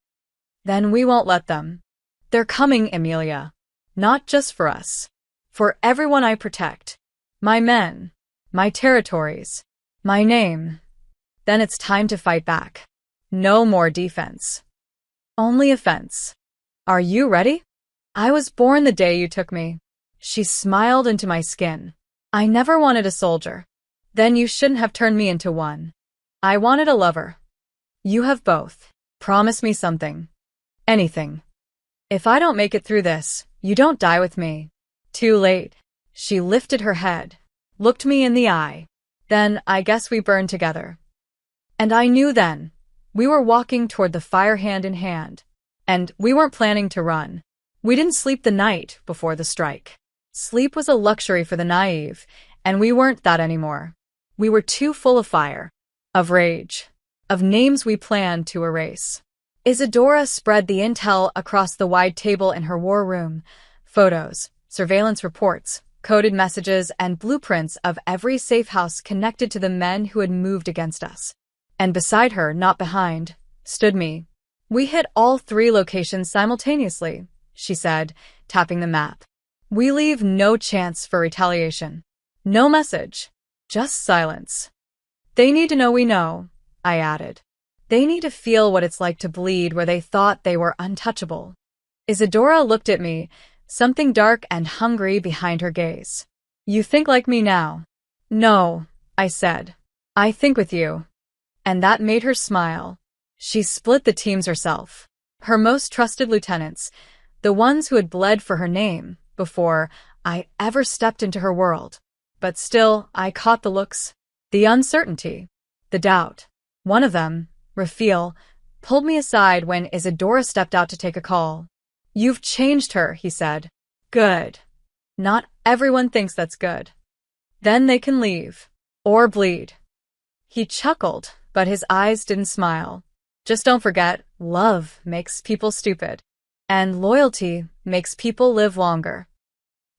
Then we won't let them. They're coming, Emilia. Not just for us. For everyone I protect. My men. My territories. My name. Then it's time to fight back. No more defense. Only offense. Are you ready? I was born the day you took me. She smiled into my skin. I never wanted a soldier. Then you shouldn't have turned me into one. I wanted a lover. You have both. Promise me something. Anything. If I don't make it through this, you don't die with me. Too late. She lifted her head, looked me in the eye. Then I guess we burned together. And I knew then. We were walking toward the fire hand in hand. And we weren't planning to run. We didn't sleep the night before the strike. Sleep was a luxury for the naive, and we weren't that anymore. We were too full of fire, of rage, of names we planned to erase. Isadora spread the intel across the wide table in her war room. Photos, surveillance reports, coded messages, and blueprints of every safe house connected to the men who had moved against us. And beside her, not behind, stood me. We hit all 3 locations simultaneously, she said, tapping the map. We leave no chance for retaliation. No message. Just silence. They need to know we know, I added. They need to feel what it's like to bleed where they thought they were untouchable. Isadora looked at me, something dark and hungry behind her gaze. You think like me now? No, I said. I think with you. And that made her smile. She split the teams herself. Her most trusted lieutenants, the ones who had bled for her name before I ever stepped into her world. But still, I caught the looks, the uncertainty, the doubt. One of them, Raphael, pulled me aside when Isadora stepped out to take a call. You've changed her, he said. Good. Not everyone thinks that's good. Then they can leave. Or bleed. He chuckled, but his eyes didn't smile. Just don't forget, love makes people stupid. And loyalty makes people live longer.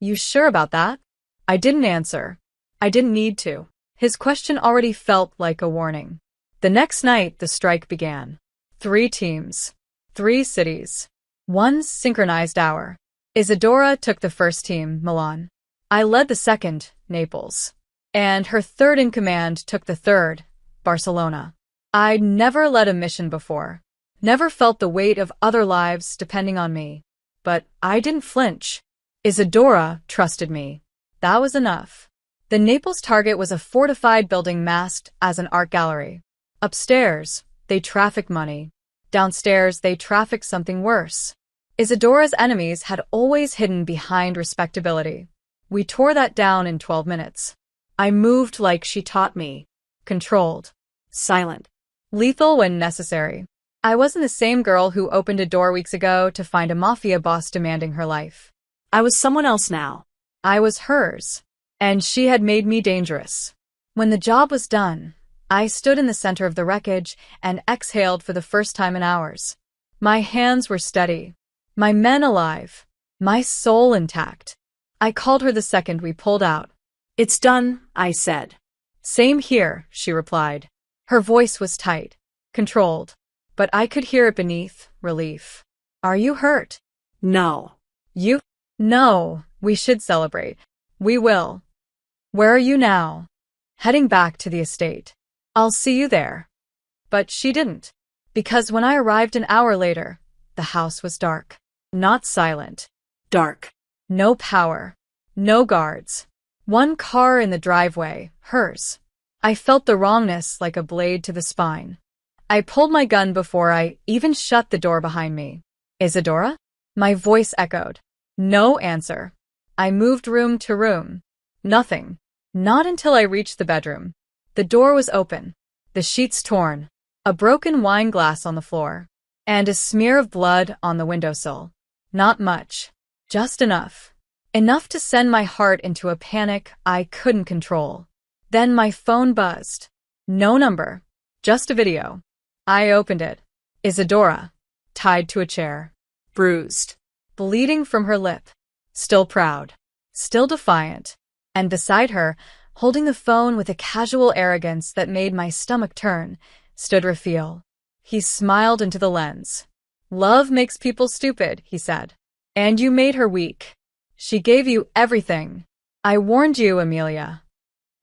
You sure about that? I didn't answer. I didn't need to. His question already felt like a warning. The next night, the strike began. 3 teams. 3 cities. 1 synchronized hour. Isadora took the first team, Milan. I led the second, Naples. And her third in command took the third, Barcelona. I'd never led a mission before. Never felt the weight of other lives depending on me. But I didn't flinch. Isadora trusted me. That was enough. The Naples target was a fortified building masked as an art gallery. Upstairs, they trafficked money. Downstairs, they trafficked something worse. Isadora's enemies had always hidden behind respectability. We tore that down in 12 minutes. I moved like she taught me. Controlled. Silent. Lethal when necessary. I wasn't the same girl who opened a door weeks ago to find a mafia boss demanding her life. I was someone else now. I was hers. And she had made me dangerous. When the job was done, I stood in the center of the wreckage and exhaled for the first time in hours. My hands were steady. My men alive. My soul intact. I called her the second we pulled out. It's done, I said. Same here, she replied. Her voice was tight, controlled, but I could hear it beneath, relief. Are you hurt? No. You? No, we should celebrate. We will. Where are you now? Heading back to the estate. I'll see you there. But she didn't. Because when I arrived an hour later, the house was dark. Not silent. Dark. No power. No guards. One car in the driveway, hers. I felt the wrongness like a blade to the spine. I pulled my gun before I even shut the door behind me. Isadora? My voice echoed. No answer. I moved room to room. Nothing. Not until I reached the bedroom. The door was open. The sheets torn. A broken wine glass on the floor. And a smear of blood on the windowsill. Not much. Just enough. Enough to send my heart into a panic I couldn't control. Then my phone buzzed. No number. Just a video. I opened it. Isadora. Tied to a chair. Bruised. Bleeding from her lip. Still proud. Still defiant. And beside her, holding the phone with a casual arrogance that made my stomach turn, stood Raphael. He smiled into the lens. Love makes people stupid, he said. And you made her weak. She gave you everything. I warned you, Amelia.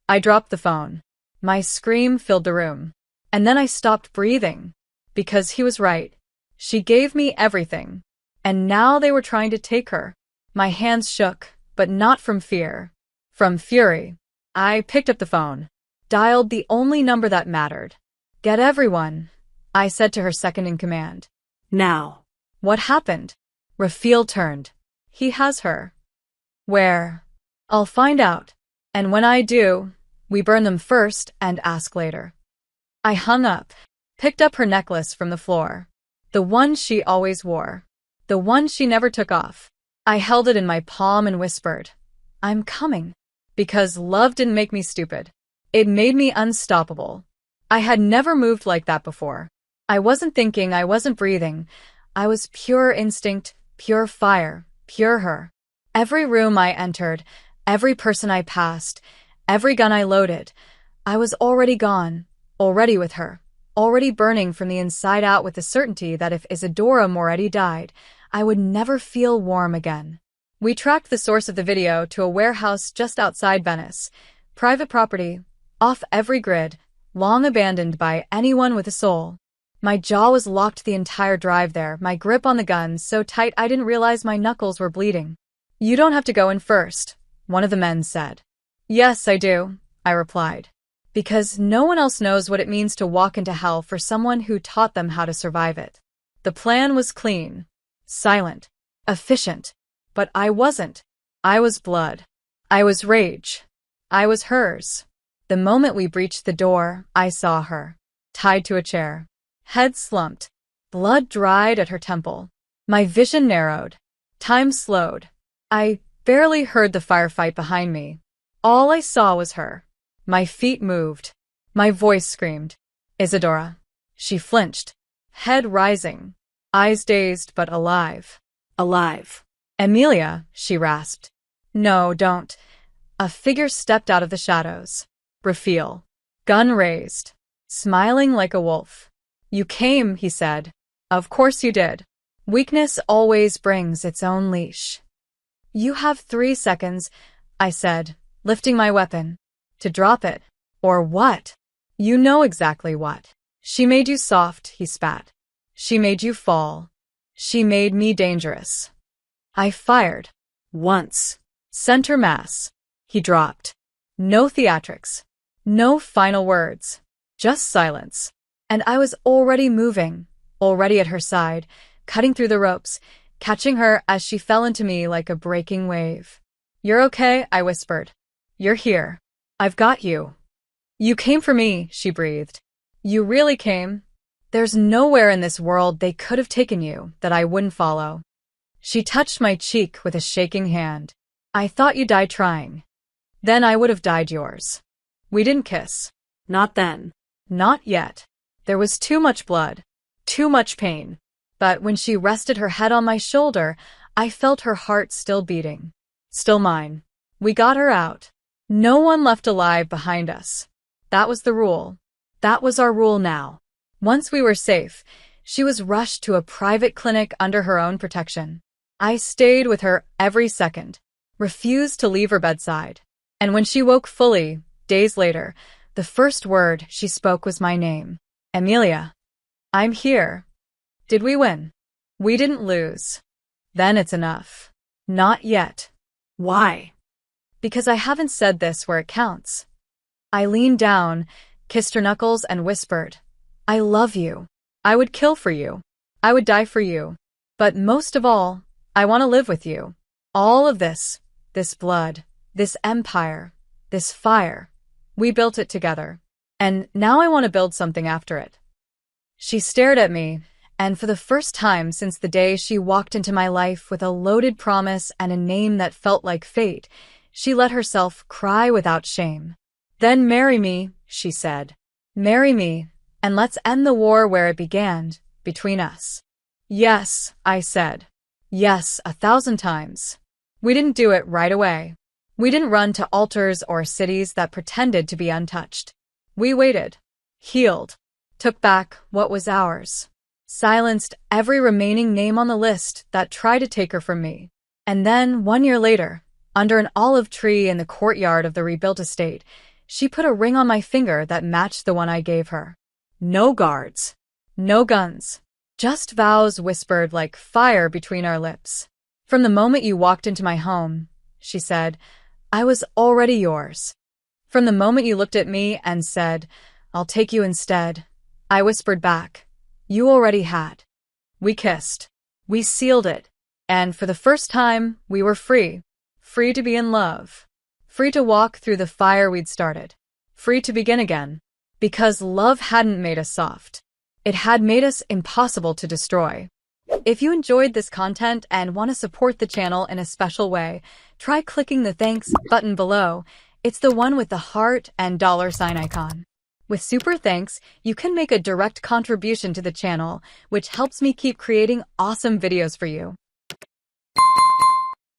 I dropped the phone. My scream filled the room. And then I stopped breathing. Because he was right. She gave me everything. And now they were trying to take her. My hands shook, but not from fear. From fury. I picked up the phone. Dialed the only number that mattered. Get everyone, I said to her second in command. Now. What happened? Raphael turned. He has her. Where? I'll find out. And when I do, we burn them first and ask later. I hung up, picked up her necklace from the floor. The one she always wore. The one she never took off. I held it in my palm and whispered, I'm coming. Because love didn't make me stupid. It made me unstoppable. I had never moved like that before. I wasn't thinking, I wasn't breathing. I was pure instinct, pure fire, pure her. Every room I entered, every person I passed, every gun I loaded, I was already gone, already with her, already burning from the inside out with the certainty that if Isadora Moretti died, I would never feel warm again. We tracked the source of the video to a warehouse just outside Venice. Private property, off every grid, long abandoned by anyone with a soul. My jaw was locked the entire drive there, my grip on the gun so tight I didn't realize my knuckles were bleeding. You don't have to go in first, one of the men said. Yes, I do, I replied. Because no one else knows what it means to walk into hell for someone who taught them how to survive it. The plan was clean, silent, efficient. But I wasn't. I was blood. I was rage. I was hers. The moment we breached the door, I saw her. Tied to a chair. Head slumped. Blood dried at her temple. My vision narrowed. Time slowed. I barely heard the firefight behind me. All I saw was her. My feet moved. My voice screamed. Isadora. She flinched. Head rising. Eyes dazed but alive. Alive. Amelia, she rasped. No, don't. A figure stepped out of the shadows. Raphael. Gun raised. Smiling like a wolf. You came, he said. Of course you did. Weakness always brings its own leash. You have 3 seconds, I said, lifting my weapon. To drop it. Or what? You know exactly what. She made you soft, he spat. She made you fall. She made me dangerous. I fired. Once. Center mass. He dropped. No theatrics. No final words. Just silence. And I was already moving, already at her side, cutting through the ropes, catching her as she fell into me like a breaking wave. You're okay, I whispered. You're here. I've got you. You came for me, she breathed. You really came? There's nowhere in this world they could have taken you that I wouldn't follow. She touched my cheek with a shaking hand. I thought you died trying. Then I would have died yours. We didn't kiss. Not then. Not yet. There was too much blood. Too much pain. But when she rested her head on my shoulder, I felt her heart still beating. Still mine. We got her out. No one left alive behind us. That was the rule. That was our rule now. Once we were safe, she was rushed to a private clinic under her own protection. I stayed with her every second, refused to leave her bedside. And when she woke fully, days later, the first word she spoke was my name. Amelia. I'm here. Did we win? We didn't lose. Then it's enough. Not yet. Why? Because I haven't said this where it counts. I leaned down, kissed her knuckles, and whispered, I love you. I would kill for you. I would die for you. But most of all, I want to live with you. All of this blood, this empire, this fire, we built it together. And now I want to build something after it. She stared at me, and for the first time since the day she walked into my life with a loaded promise and a name that felt like fate, she let herself cry without shame. Then marry me, she said. Marry me, and let's end the war where it began, between us. Yes, I said. Yes, 1,000 times. We didn't do it right away. We didn't run to altars or cities that pretended to be untouched. We waited, healed, took back what was ours, silenced every remaining name on the list that tried to take her from me. And then, 1 year later, under an olive tree in the courtyard of the rebuilt estate, she put a ring on my finger that matched the one I gave her. No guards, no guns, just vows whispered like fire between our lips. From the moment you walked into my home, she said, I was already yours. From the moment you looked at me and said, I'll take you instead, I whispered back, you already had. We kissed. We sealed it. And for the first time, we were free. Free to be in love. Free to walk through the fire we'd started. Free to begin again. Because love hadn't made us soft. It had made us impossible to destroy. If you enjoyed this content and want to support the channel in a special way, try clicking the thanks button below. It's the one with the heart and $sign icon. With super thanks, you can make a direct contribution to the channel, which helps me keep creating awesome videos for you.